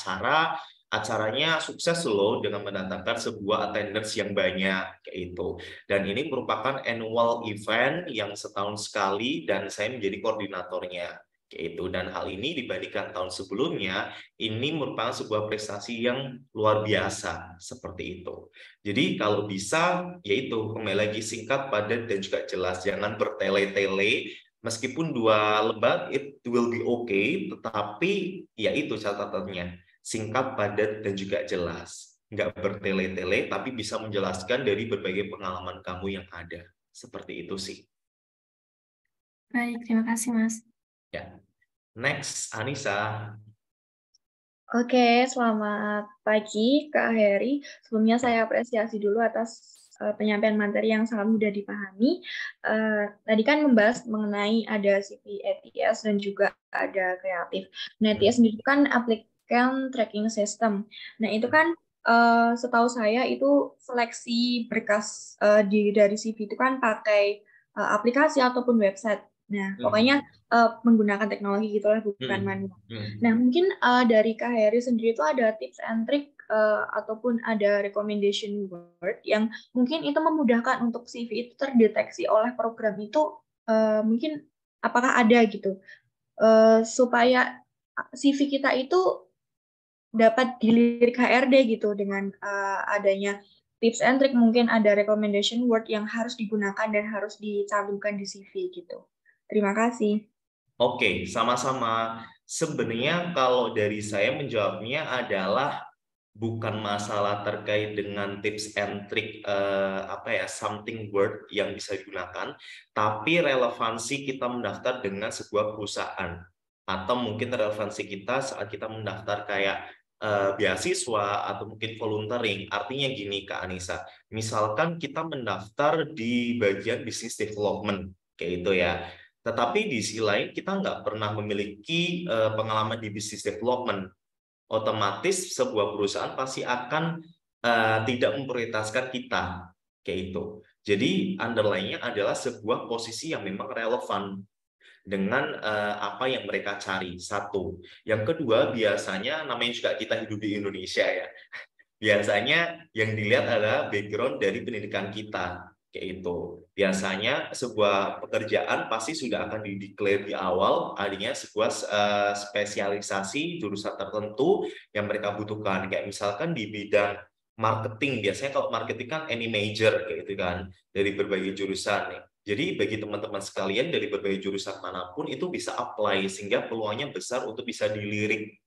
acaranya sukses loh dengan mendatangkan sebuah attendance yang banyak kayak itu. Dan ini merupakan annual event yang setahun sekali dan saya menjadi koordinatornya kayak itu. Dan hal ini dibandingkan tahun sebelumnya ini merupakan sebuah prestasi yang luar biasa seperti itu. Jadi kalau bisa yaitu kembali lagi singkat, padat dan juga jelas, jangan bertele-tele. Meskipun 2 lembar it will be okay, tetapi ya itu catatannya, singkat, padat, dan juga jelas. Nggak bertele-tele, tapi bisa menjelaskan dari berbagai pengalaman kamu yang ada. Seperti itu sih. Baik, terima kasih Mas. Ya. Next, Anissa. Oke, selamat pagi Kak Heri. Sebelumnya saya apresiasi dulu atas penyampaian materi yang sangat mudah dipahami. Tadi kan membahas mengenai ada CV ATS dan juga ada kreatif. Nah, ATS sendiri kan applicant tracking system. Nah, itu kan setahu saya itu seleksi berkas dari CV itu kan pakai aplikasi ataupun website. Nah, pokoknya menggunakan teknologi gitulah, bukan manual. Nah, mungkin dari Kak Heri sendiri itu ada tips and trick ataupun ada recommendation word yang mungkin itu memudahkan untuk CV itu terdeteksi oleh program itu, mungkin apakah ada gitu supaya CV kita itu dapat dilirik HRD gitu dengan adanya tips and trick, mungkin ada recommendation word yang harus digunakan dan harus dicantumkan di CV gitu. Terima kasih. Oke, sama-sama. Sebenarnya kalau dari saya menjawabnya adalah bukan masalah terkait dengan tips and trick something word yang bisa digunakan, tapi relevansi kita mendaftar dengan sebuah perusahaan, atau mungkin relevansi kita saat kita mendaftar kayak beasiswa atau mungkin volunteering. Artinya gini Kak Anissa, misalkan kita mendaftar di bagian business development kayak itu ya, tetapi di sisi lain kita nggak pernah memiliki pengalaman di business development, otomatis sebuah perusahaan pasti akan tidak memprioritaskan kita kayak itu. Jadi underline-nya adalah sebuah posisi yang memang relevan dengan apa yang mereka cari. Satu. Yang kedua, biasanya namanya juga kita hidup di Indonesia ya. Biasanya yang dilihat adalah background dari pendidikan kita. Kayak itu. Biasanya sebuah pekerjaan pasti sudah akan dideklar di awal, artinya sebuah spesialisasi jurusan tertentu yang mereka butuhkan. Kayak misalkan di bidang marketing, biasanya kalau marketing kan any major kayak gitu kan, dari berbagai jurusan nih. Jadi bagi teman-teman sekalian dari berbagai jurusan manapun itu bisa apply sehingga peluangnya besar untuk bisa dilirik.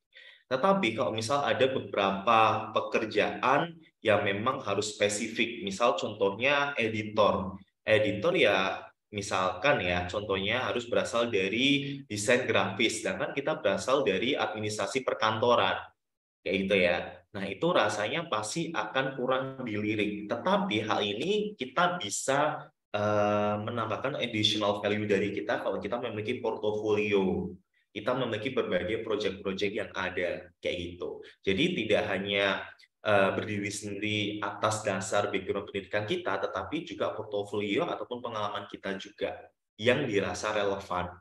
Tetapi kalau misal ada beberapa pekerjaan yang memang harus spesifik, misal contohnya editor. Editor ya misalkan ya contohnya harus berasal dari desain grafis, sedangkan kita berasal dari administrasi perkantoran. Kayak gitu ya. Nah, itu rasanya pasti akan kurang dilirik. Tetapi hal ini kita bisa menambahkan additional value dari kita kalau kita memiliki portofolio. Kita memiliki berbagai proyek-proyek yang ada kayak gitu. Jadi tidak hanya berdiri sendiri atas dasar background pendidikan kita, tetapi juga portofolio ataupun pengalaman kita juga yang dirasa relevan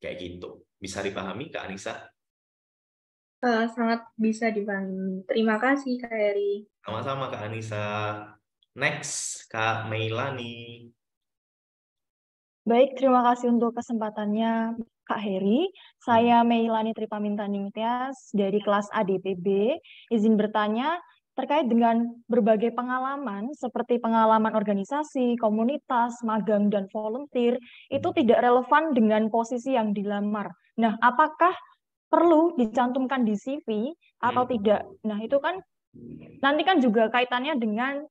kayak gitu. Bisa dipahami Kak Anissa? Sangat bisa dipahami. Terima kasih Kak Heri. Sama-sama Kak Anissa. Next Kak Meilani. Baik, terima kasih untuk kesempatannya Kak Heri. Saya Meilani Tripamintani Tias dari kelas ADPB. Izin bertanya terkait dengan berbagai pengalaman seperti pengalaman organisasi, komunitas, magang, dan volunteer itu tidak relevan dengan posisi yang dilamar. Nah, apakah perlu dicantumkan di CV atau tidak? Nah, itu kan nanti kan juga kaitannya dengan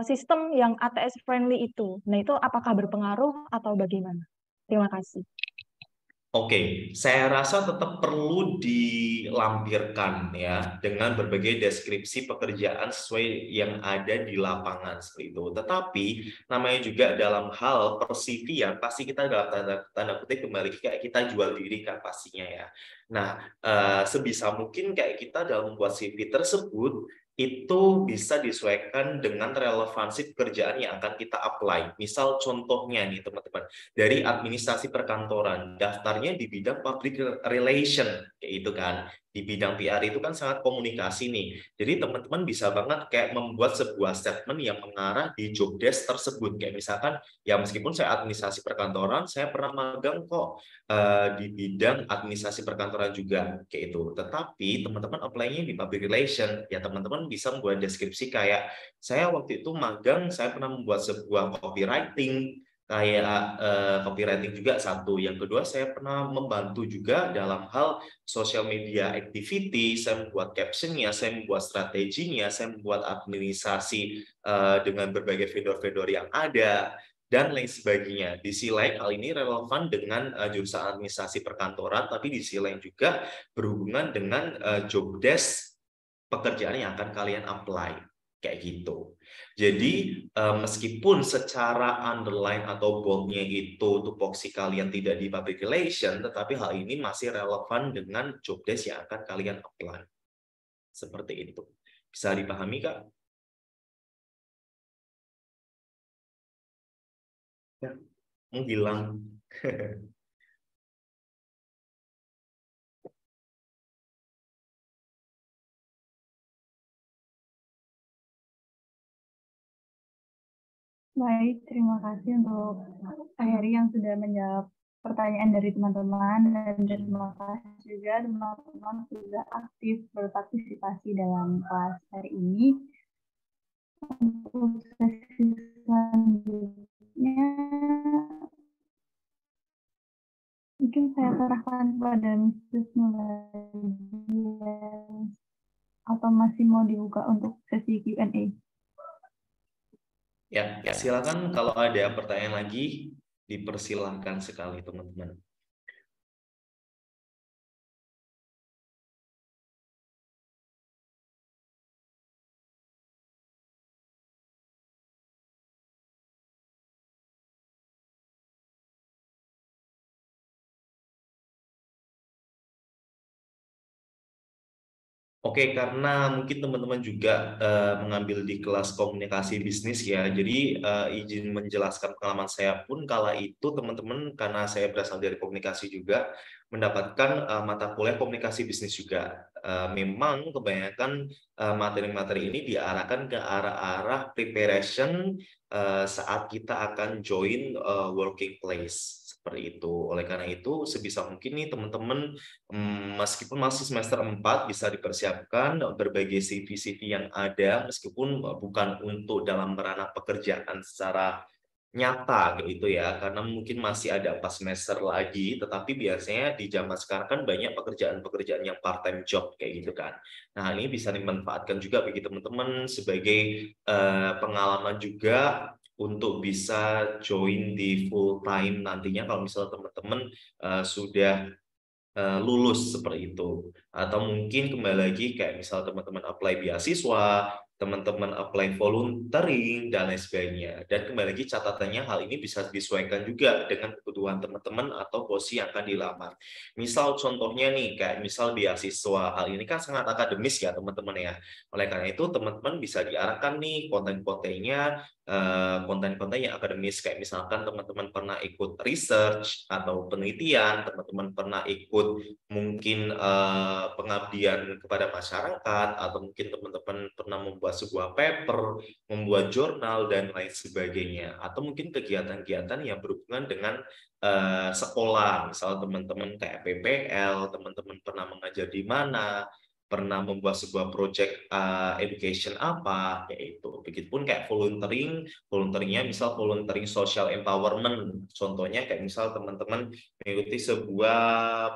sistem yang ATS friendly itu. Nah, itu apakah berpengaruh atau bagaimana? Terima kasih. Oke, saya rasa tetap perlu dilampirkan ya dengan berbagai deskripsi pekerjaan sesuai yang ada di lapangan seperti itu. Tetapi namanya juga dalam hal per-CV-an pasti kita dalam tanda kutip kembali kayak kita jual diri kan pastinya ya. Nah, sebisa mungkin kayak kita dalam membuat CV tersebut itu bisa disesuaikan dengan relevansi pekerjaan yang akan kita apply. Misal contohnya nih teman-teman, dari administrasi perkantoran, daftarnya di bidang public relation, kayak itu kan. Di bidang PR itu kan sangat komunikasi nih. Jadi teman-teman bisa banget kayak membuat sebuah statement yang mengarah di job desk tersebut. Kayak misalkan, ya meskipun saya administrasi perkantoran, saya pernah magang kok di bidang administrasi perkantoran juga, kayak itu. Tetapi teman-teman apply-nya di public relation, ya teman-teman bisa membuat deskripsi kayak, saya waktu itu magang, saya pernah membuat sebuah copywriting, kayak copywriting juga satu. Yang kedua, saya pernah membantu juga dalam hal social media activity, saya membuat captionnya, saya membuat strateginya, saya membuat administrasi dengan berbagai vendor-vendor yang ada, dan lain sebagainya. Di sisi lain, hal ini relevan dengan jurusan administrasi perkantoran, tapi di sisi lain juga berhubungan dengan job desk pekerjaan yang akan kalian apply. kayak gitu. Jadi meskipun secara underline atau boldnya itu tupoksi kalian tidak di public relation, tetapi hal ini masih relevan dengan job desk yang akan kalian apply. Seperti itu. Bisa dipahami, Kak? Ya, menghilang. Baik, terima kasih untuk Kak Heri yang sudah menjawab pertanyaan dari teman-teman, dan terima kasih juga teman-teman sudah aktif berpartisipasi dalam kelas hari ini. Untuk sesi selanjutnya, mungkin saya serahkan kepada Mrs. Nuradian, atau masih mau dibuka untuk sesi Q&A? Ya, silakan kalau ada pertanyaan lagi, dipersilahkan sekali teman-teman. Oke, karena mungkin teman-teman juga mengambil di kelas komunikasi bisnis ya, jadi izin menjelaskan pengalaman saya pun kala itu teman-teman, karena saya berasal dari komunikasi juga, mendapatkan mata kuliah komunikasi bisnis juga. Memang kebanyakan materi-materi ini diarahkan ke arah-arah preparation saat kita akan join working place. Seperti itu. Oleh karena itu, sebisa mungkin nih teman-teman, meskipun masih semester 4, bisa dipersiapkan berbagai CV-CV yang ada, meskipun bukan untuk dalam ranah pekerjaan secara nyata gitu ya, karena mungkin masih ada 4 semester lagi, tetapi biasanya di zaman sekarang kan banyak pekerjaan-pekerjaan yang part-time job kayak gitu kan. Nah, ini bisa dimanfaatkan juga bagi teman-teman sebagai pengalaman juga untuk bisa join di full time nantinya kalau misalnya teman-teman sudah lulus seperti itu. Atau mungkin kembali lagi kayak misal teman-teman apply beasiswa, teman-teman apply volunteering, dan lain sebagainya. Dan kembali lagi catatannya, hal ini bisa disesuaikan juga dengan kebutuhan teman-teman atau posisi yang akan dilamar. Misal contohnya nih, kayak misal beasiswa, hal ini kan sangat akademis ya teman-teman ya. Oleh karena itu teman-teman bisa diarahkan nih konten-kontennya, konten-konten yang akademis, kayak misalkan teman-teman pernah ikut research atau penelitian, teman-teman pernah ikut mungkin pengabdian kepada masyarakat, atau mungkin teman-teman pernah membuat sebuah paper, membuat jurnal, dan lain sebagainya. Atau mungkin kegiatan-kegiatan yang berhubungan dengan sekolah, misalnya teman-teman kayak PPL, teman-teman pernah mengajar di mana, pernah membuat sebuah project education apa, yaitu. Begitupun kayak volunteeringnya misal volunteering social empowerment, contohnya kayak misal teman-teman mengikuti sebuah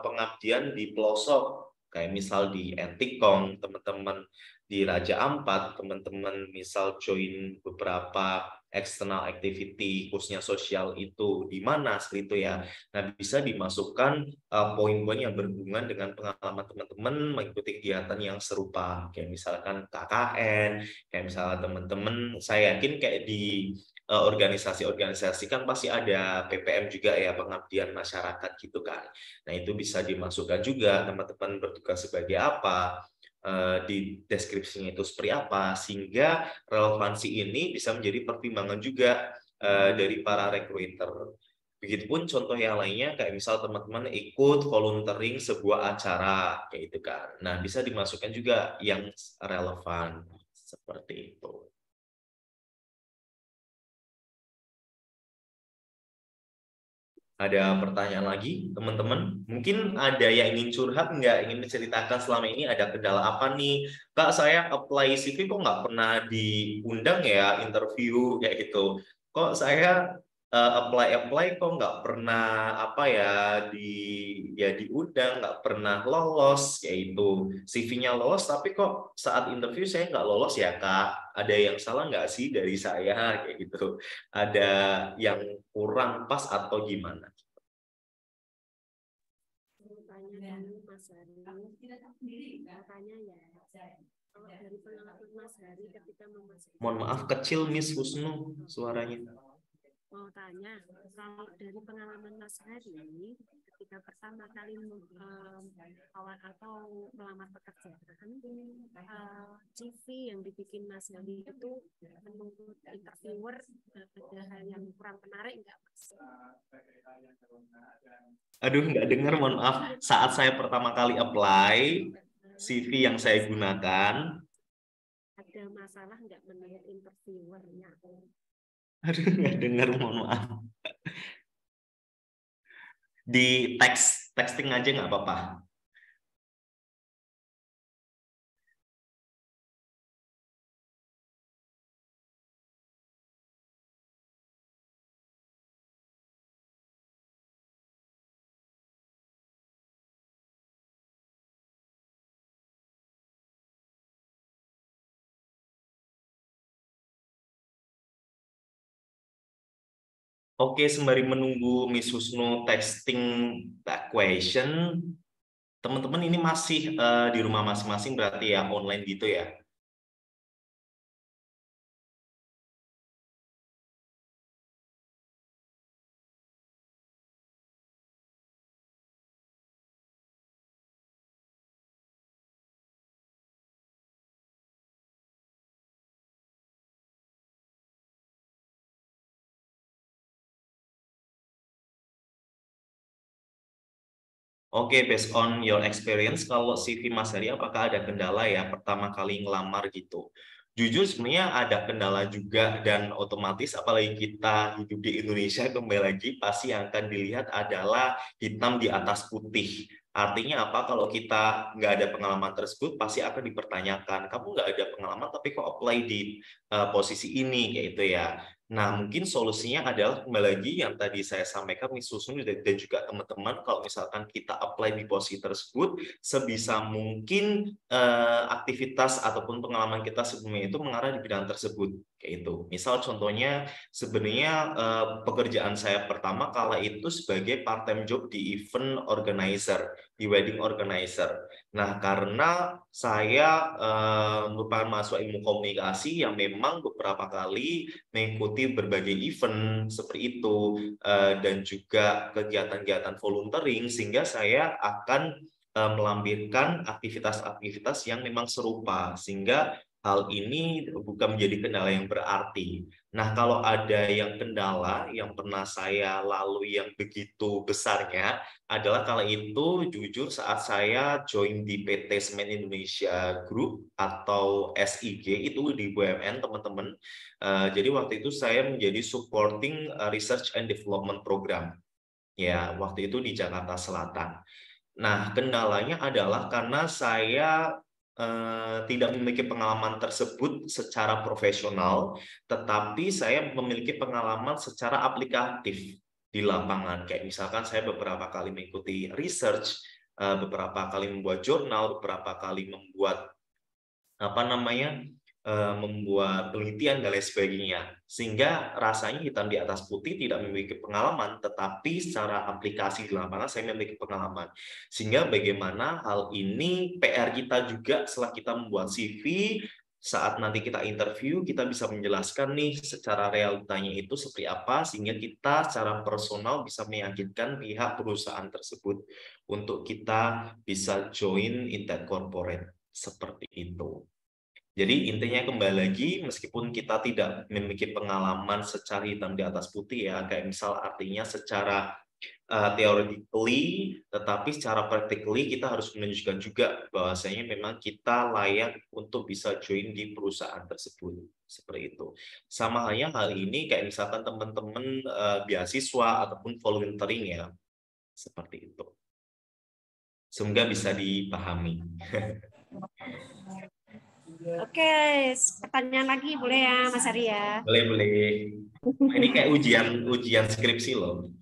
pengabdian di pelosok, kayak misal di Entikong, teman-teman di Raja Ampat, teman-teman misal join beberapa external activity khususnya sosial itu di mana seperti itu ya. Nah, bisa dimasukkan poin-poin yang berhubungan dengan pengalaman teman-teman mengikuti kegiatan yang serupa, kayak misalkan KKN, kayak misalnya teman-teman, saya yakin kayak di organisasi-organisasi kan pasti ada PPM juga ya, pengabdian masyarakat gitu kan. Nah, itu bisa dimasukkan juga teman-teman bertugas sebagai apa, di deskripsinya itu seperti apa, sehingga relevansi ini bisa menjadi pertimbangan juga dari para recruiter. Begitupun contoh yang lainnya, kayak misal teman-teman ikut volunteering sebuah acara, kayak itu kan. Nah, bisa dimasukkan juga yang relevan, seperti itu. Ada pertanyaan lagi, teman-teman? Mungkin ada yang ingin curhat nggak? Ingin menceritakan selama ini ada kendala apa nih? Kak, saya apply CV kok nggak pernah diundang ya, interview kayak gitu. Kok saya apply kok nggak pernah apa ya diundang, nggak pernah lolos, yaitu CV-nya lolos tapi kok saat interview saya nggak lolos ya Kak? Ada yang salah nggak sih dari saya kayak gitu? Ada yang kurang pas atau gimana? Dari pengalaman Mas Hari ketika memasuki. Mohon maaf, kecil Miss Husnu suaranya. Mau tanya, kalau dari pengalaman Mas Hari ketika pertama kali awal atau melamar pekerjaan, CV yang dibikin Mas Hari itu menurut interviewer ada hal yang kurang menarik nggak Mas? Aduh, nggak dengar, mohon maaf. Saat saya pertama kali apply, CV yang saya gunakan, ada masalah nggak menurut interviewernya? aduh, nggak dengar, mohon maaf. Di texting aja nggak apa-apa. Oke, sembari menunggu Miss Husnu texting that question, teman-teman ini masih di rumah masing-masing berarti ya, online gitu ya? Oke, based on your experience, kalau CV Mas Hari, apakah ada kendala ya pertama kali ngelamar gitu? Jujur sebenarnya ada kendala juga, dan otomatis apalagi kita hidup di Indonesia, kembali lagi pasti yang akan dilihat adalah hitam di atas putih. Artinya apa? Kalau kita nggak ada pengalaman tersebut, pasti akan dipertanyakan, kamu nggak ada pengalaman tapi kok apply di posisi ini, kayak itu ya. Nah, mungkin solusinya adalah kembali lagi yang tadi saya sampaikan, Miss Husnu dan juga teman-teman, kalau misalkan kita apply di posisi tersebut, sebisa mungkin aktivitas ataupun pengalaman kita sebelumnya itu mengarah di bidang tersebut, kayak itu. Misal contohnya, sebenarnya pekerjaan saya pertama kala itu sebagai part-time job di event organizer, di wedding organizer. Nah, karena saya merupakan mahasiswa ilmu komunikasi yang memang beberapa kali mengikuti berbagai event seperti itu dan juga kegiatan-kegiatan volunteering, sehingga saya akan melampirkan aktivitas-aktivitas yang memang serupa, sehingga hal ini bukan menjadi kendala yang berarti. Nah, kalau ada yang kendala yang pernah saya lalui yang begitu besarnya adalah kala itu jujur saat saya join di PT Semen Indonesia Group atau SIG itu di BUMN, teman-teman. Jadi waktu itu saya menjadi supporting research and development program. Ya, waktu itu di Jakarta Selatan. Nah, kendalanya adalah karena saya tidak memiliki pengalaman tersebut secara profesional, tetapi saya memiliki pengalaman secara aplikatif di lapangan. Kayak misalkan saya beberapa kali mengikuti research, beberapa kali membuat jurnal, beberapa kali membuat membuat penelitian dan lain sebagainya, sehingga rasanya hitam di atas putih, tidak memiliki pengalaman, tetapi secara aplikasi di lapangan saya memiliki pengalaman. Sehingga bagaimana hal ini PR kita juga setelah kita membuat CV, saat nanti kita interview, kita bisa menjelaskan nih secara realitanya itu seperti apa, sehingga kita secara personal bisa meyakinkan pihak perusahaan tersebut untuk kita bisa join in that corporate, seperti itu. Jadi intinya kembali lagi, meskipun kita tidak memiliki pengalaman secara hitam di atas putih ya, kayak misal artinya secara theoretically, tetapi secara practically kita harus menunjukkan juga bahwasanya memang kita layak untuk bisa join di perusahaan tersebut, seperti itu. Sama halnya hal ini kayak misalkan teman-teman beasiswa ataupun volunteering ya, seperti itu. Semoga bisa dipahami. Oke, pertanyaan lagi boleh ya Mas Hari ya? Boleh. Ini kayak ujian skripsi loh.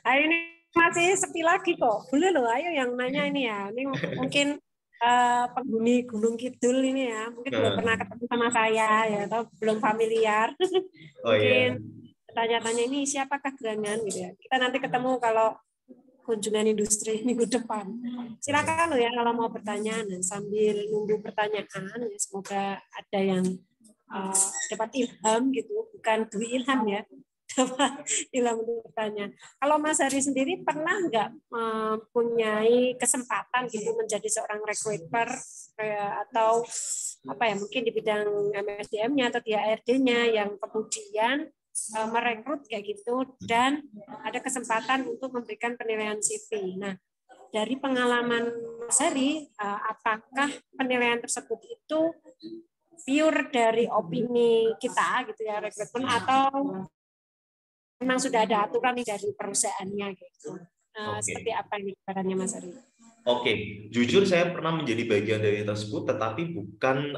Ini masih sepi lagi kok. Boleh loh, ayo yang nanya ini ya. Ini mungkin penghuni Gunung Kidul ini ya. Mungkin belum pernah ketemu sama saya ya, atau belum familiar. Mungkin tanya-tanya ini siapakah gerangan gitu ya. Kita nanti ketemu kalau kunjungan industri minggu depan. Silakan loh ya kalau mau bertanya, sambil nunggu pertanyaan ya, semoga ada yang dapat ilham gitu, bukan Dwi Ilham ya, dapat ilham untuk bertanya. Kalau Mas Hari sendiri pernah nggak mempunyai kesempatan gitu menjadi seorang recruiter atau apa ya, mungkin di bidang MSDM-nya atau di ARD-nya yang kemudian merekrut kayak gitu dan ada kesempatan untuk memberikan penilaian CV. Nah, dari pengalaman Mas Hari, apakah penilaian tersebut itu pure dari opini kita gitu ya, rekrutmen, atau memang sudah ada aturan nih dari perusahaannya gitu? Seperti apa ini caranya Mas Hari? Oke, jujur saya pernah menjadi bagian dari tersebut, tetapi bukan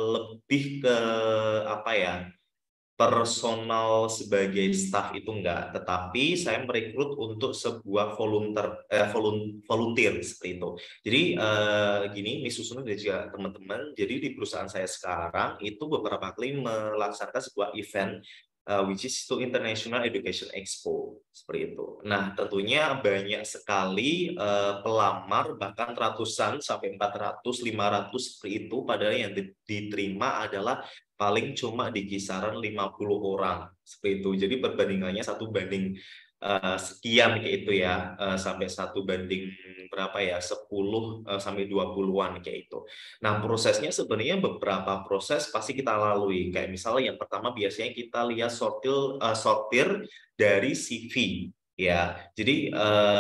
lebih ke apa ya, personal sebagai staff itu enggak, tetapi saya merekrut untuk sebuah volunteer seperti itu. Jadi gini, Miss Susno dan juga teman-teman, jadi di perusahaan saya sekarang itu beberapa kali melaksanakan sebuah event which is to International Education Expo seperti itu. Nah, tentunya banyak sekali pelamar, bahkan ratusan sampai 400, 500 seperti itu, padahal yang diterima adalah paling cuma di kisaran 50 orang seperti itu. Jadi perbandingannya 1 banding sekian kayak itu ya, sampai 1 banding berapa ya, 10 sampai 20-an kayak itu. Nah, prosesnya sebenarnya beberapa proses pasti kita lalui. Kayak misalnya yang pertama biasanya kita lihat sortir dari CV. Ya, jadi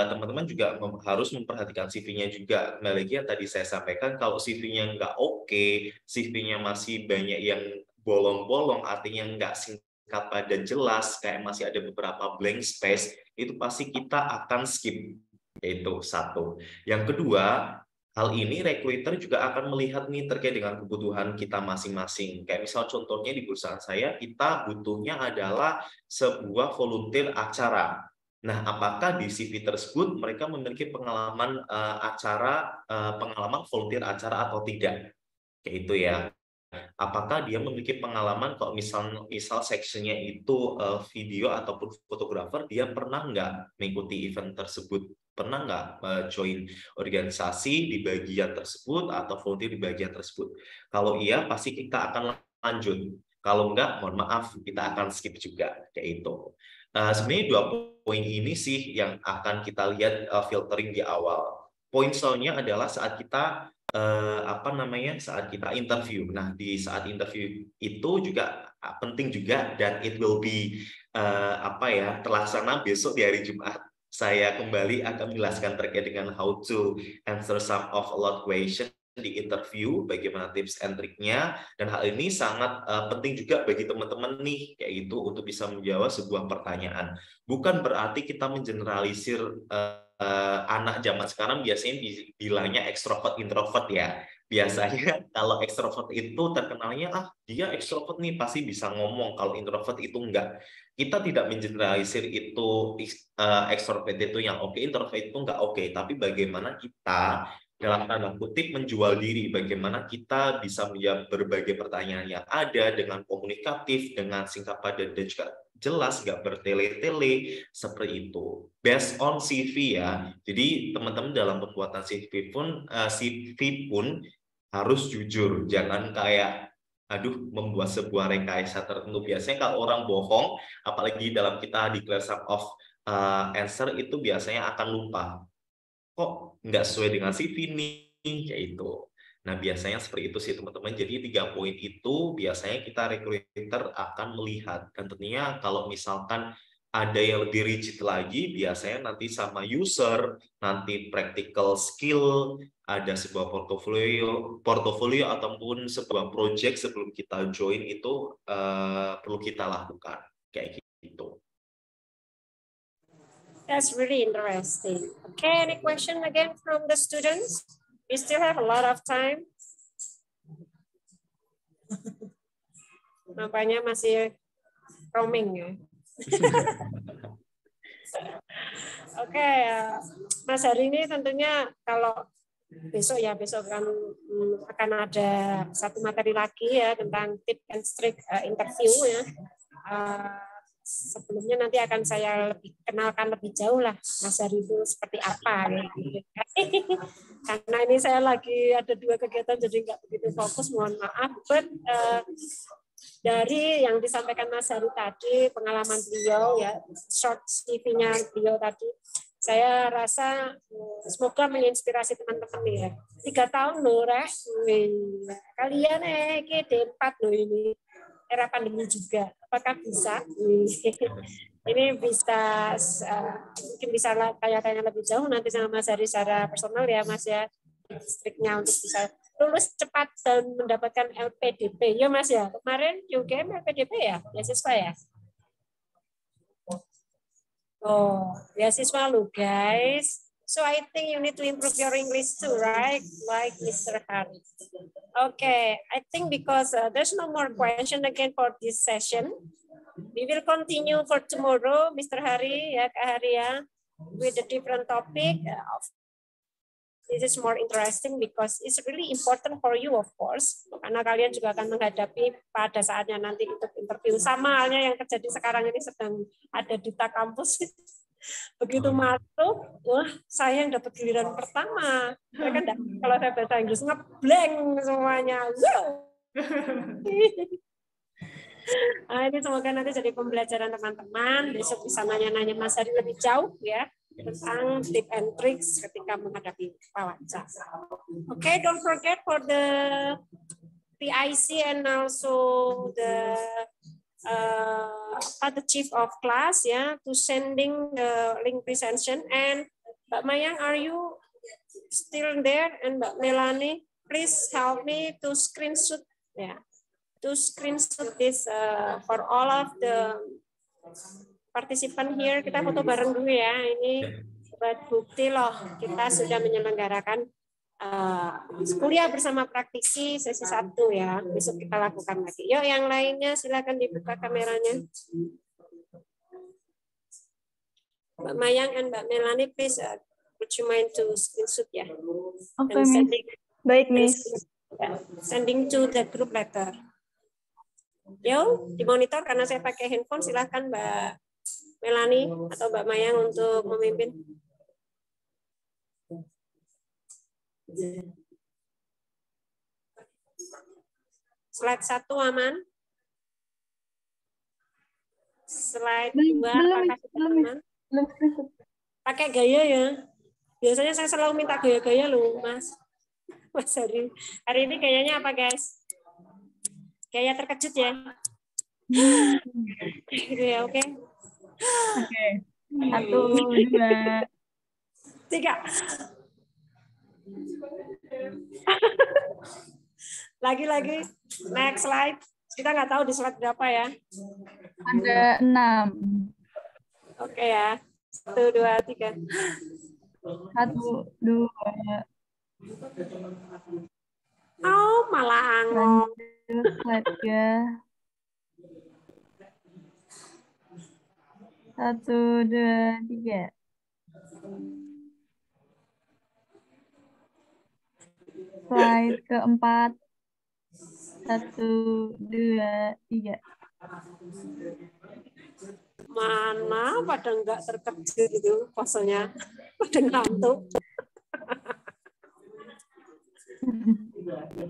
teman-teman juga harus memperhatikan CV-nya juga. Lagi yang tadi saya sampaikan, kalau CV-nya nggak oke, CV-nya masih banyak yang bolong-bolong, artinya nggak singkat padat jelas, kayak masih ada beberapa blank space, itu pasti kita akan skip. Itu satu. Yang kedua, hal ini recruiter juga akan melihat nih terkait dengan kebutuhan kita masing-masing. Kayak misal contohnya di perusahaan saya, kita butuhnya adalah sebuah volunteer acara. Nah, apakah di CV tersebut mereka memiliki pengalaman pengalaman volunteer acara atau tidak? Kayak itu ya. Apakah dia memiliki pengalaman kalau misal sectionnya itu video ataupun fotografer, dia pernah nggak mengikuti event tersebut? Pernah nggak join organisasi di bagian tersebut atau volunteer di bagian tersebut? Kalau iya, pasti kita akan lanjut. Kalau enggak, mohon maaf, kita akan skip juga. Kayak itu. Sebenarnya 2 poin ini sih yang akan kita lihat filtering di awal. Poin soalnya adalah saat kita saat kita interview. Nah, di saat interview itu juga penting juga, dan it will be terlaksana besok di hari Jumat. Saya kembali akan menjelaskan terkait dengan how to answer some of a lot question di interview, bagaimana tips and triknya, dan hal ini sangat penting juga bagi teman-teman nih, kayak gitu, untuk bisa menjawab sebuah pertanyaan. Bukan berarti kita mengeneralisir anak zaman sekarang biasanya bilangnya ekstrovert introvert ya. Biasanya kalau ekstrovert itu terkenalnya dia ekstrovert nih pasti bisa ngomong, kalau introvert itu enggak. Kita tidak mengeneralisir itu ekstrovert itu yang oke, introvert itu enggak oke, tapi bagaimana kita dalam tanda kutip menjual diri, bagaimana kita bisa menjawab berbagai pertanyaan yang ada dengan komunikatif, dengan singkat padat dan juga jelas, nggak bertele-tele, seperti itu. Based on CV ya. Jadi teman-teman dalam pembuatan CV pun harus jujur, jangan kayak membuat sebuah rekayasa tertentu. Biasanya kalau orang bohong, apalagi dalam kita declaration of answer, itu biasanya akan lupa. Kok nggak sesuai dengan CV nih, kayak itu. Nah, biasanya seperti itu sih teman-teman. Jadi 3 poin itu biasanya kita recruiter akan melihat. Dan tentunya kalau misalkan ada yang lebih rigid lagi, biasanya nanti sama user, nanti practical skill, ada sebuah portofolio ataupun sebuah project sebelum kita join itu perlu kita lakukan. Kayak gitu. That's really interesting. Okay, any question again from the students? We still have a lot of time. Nampaknya masih roaming ya. Oke, Mas Hari ini tentunya kalau besok kan akan ada satu materi lagi ya tentang tips and trik interview ya. sebelumnya nanti akan saya kenalkan lebih jauh lah Mas Hari itu seperti apa. Gitu. Karena ini saya lagi ada 2 kegiatan jadi nggak begitu fokus, mohon maaf. But dari yang disampaikan Mas Hari tadi, pengalaman beliau ya, short CV-nya beliau tadi, saya rasa semoga menginspirasi teman-teman ya. 3 tahun loh, kalian D4 loh ini. Era pandemi juga. Apakah bisa? Ini bisa mungkin bisa tanya-tanya lebih jauh nanti sama Mas Hari secara personal ya Mas ya. Distriknya untuk bisa lulus cepat dan mendapatkan LPDP. Ya Mas ya. Kemarin UGM LPDP ya? Beasiswa ya? Oh, beasiswa lo guys. So I think you need to improve your English too, right? Like Mr. Hari. Okay, I think because there's no more question again for this session, we will continue for tomorrow, Mr. Hari, ya Kak Hari ya, with a different topic. This is more interesting because it's really important for you, of course, karena kalian juga akan menghadapi pada saatnya nanti untuk interview. Sama halnya yang terjadi sekarang ini sedang ada duta kampus. Begitu masuk, wah saya yang dapat giliran pertama. Mereka enggak, kalau saya bahasa Inggris ngeblank semuanya. Nah, ini semoga nanti jadi pembelajaran teman-teman. Besok bisa nanya-nanya Mas Hari lebih jauh ya tentang tip and tricks ketika menghadapi wawancara. Okay, don't forget for the PIC and also the chief of class to sending the link presentation. And Mbak Mayang, are you still there? And Mbak Melanie, please help me to screenshot to screenshot this for all of the participant here. Kita foto bareng dulu ya. Ini buat bukti loh kita sudah menyelenggarakan kuliah bersama praktisi sesi 1 ya. Besok kita lakukan lagi. Yuk yang lainnya silakan dibuka kameranya. Mbak Mayang and Mbak Melanie, please would you mind to screenshot ya? Okay, Miss. Baik, Miss. Sending to the group letter. Yuk dimonitor karena saya pakai handphone. Silakan Mbak Melanie atau Mbak Mayang untuk memimpin. Slide 1 aman. Slide 2 apakah sudah aman? Pakai gaya ya. Biasanya saya selalu minta gaya-gaya loh, Mas. Mas Hari. Hari ini gayanya apa, guys? Gaya terkejut ya. Gitu ya, oke. Oke. 1, 2, 3. Lagi-lagi. Next slide. Kita nggak tahu di slide berapa ya. Ada 6. Oke ya. 1, 2, 3. 1, 2. Oh, malah angong. Slide 3. 1, 2, 3. Slide keempat. 1, 2, 3. Mana pada enggak terkejut gitu posenya. Pada ngantuk.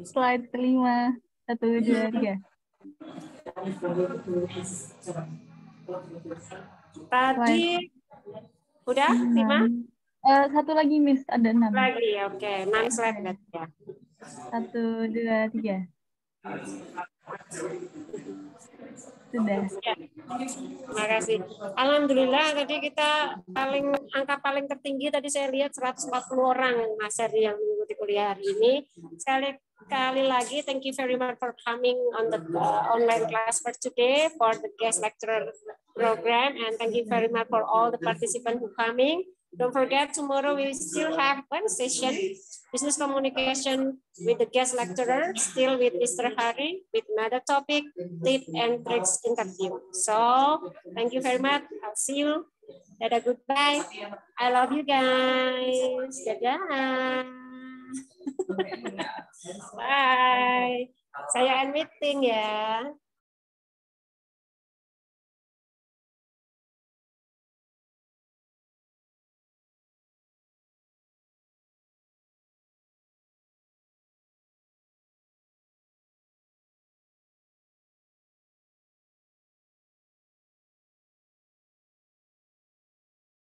Slide kelima. 1, 2, 3. Tadi udah 5? 1 lagi, Miss. Ada 6. Lagi, oke. 6 slide ya. 1, 2, 3. Sudah. Ya. Terima kasih. Alhamdulillah tadi kita angka paling tertinggi tadi saya lihat 140 orang Mas Hari yang mengikuti kuliah hari ini. Sekali lagi thank you very much for coming on the online class for today for the guest lecturer program, and thank you very much for all the participants who coming. Don't forget tomorrow we still have one session, business communication with the guest lecturer, still with Mr. Hari, with another topic, tip and tricks interview. So thank you very much. I'll see you. Dadah, goodbye. I love you guys. Dadah. Bye. Saya end meeting ya.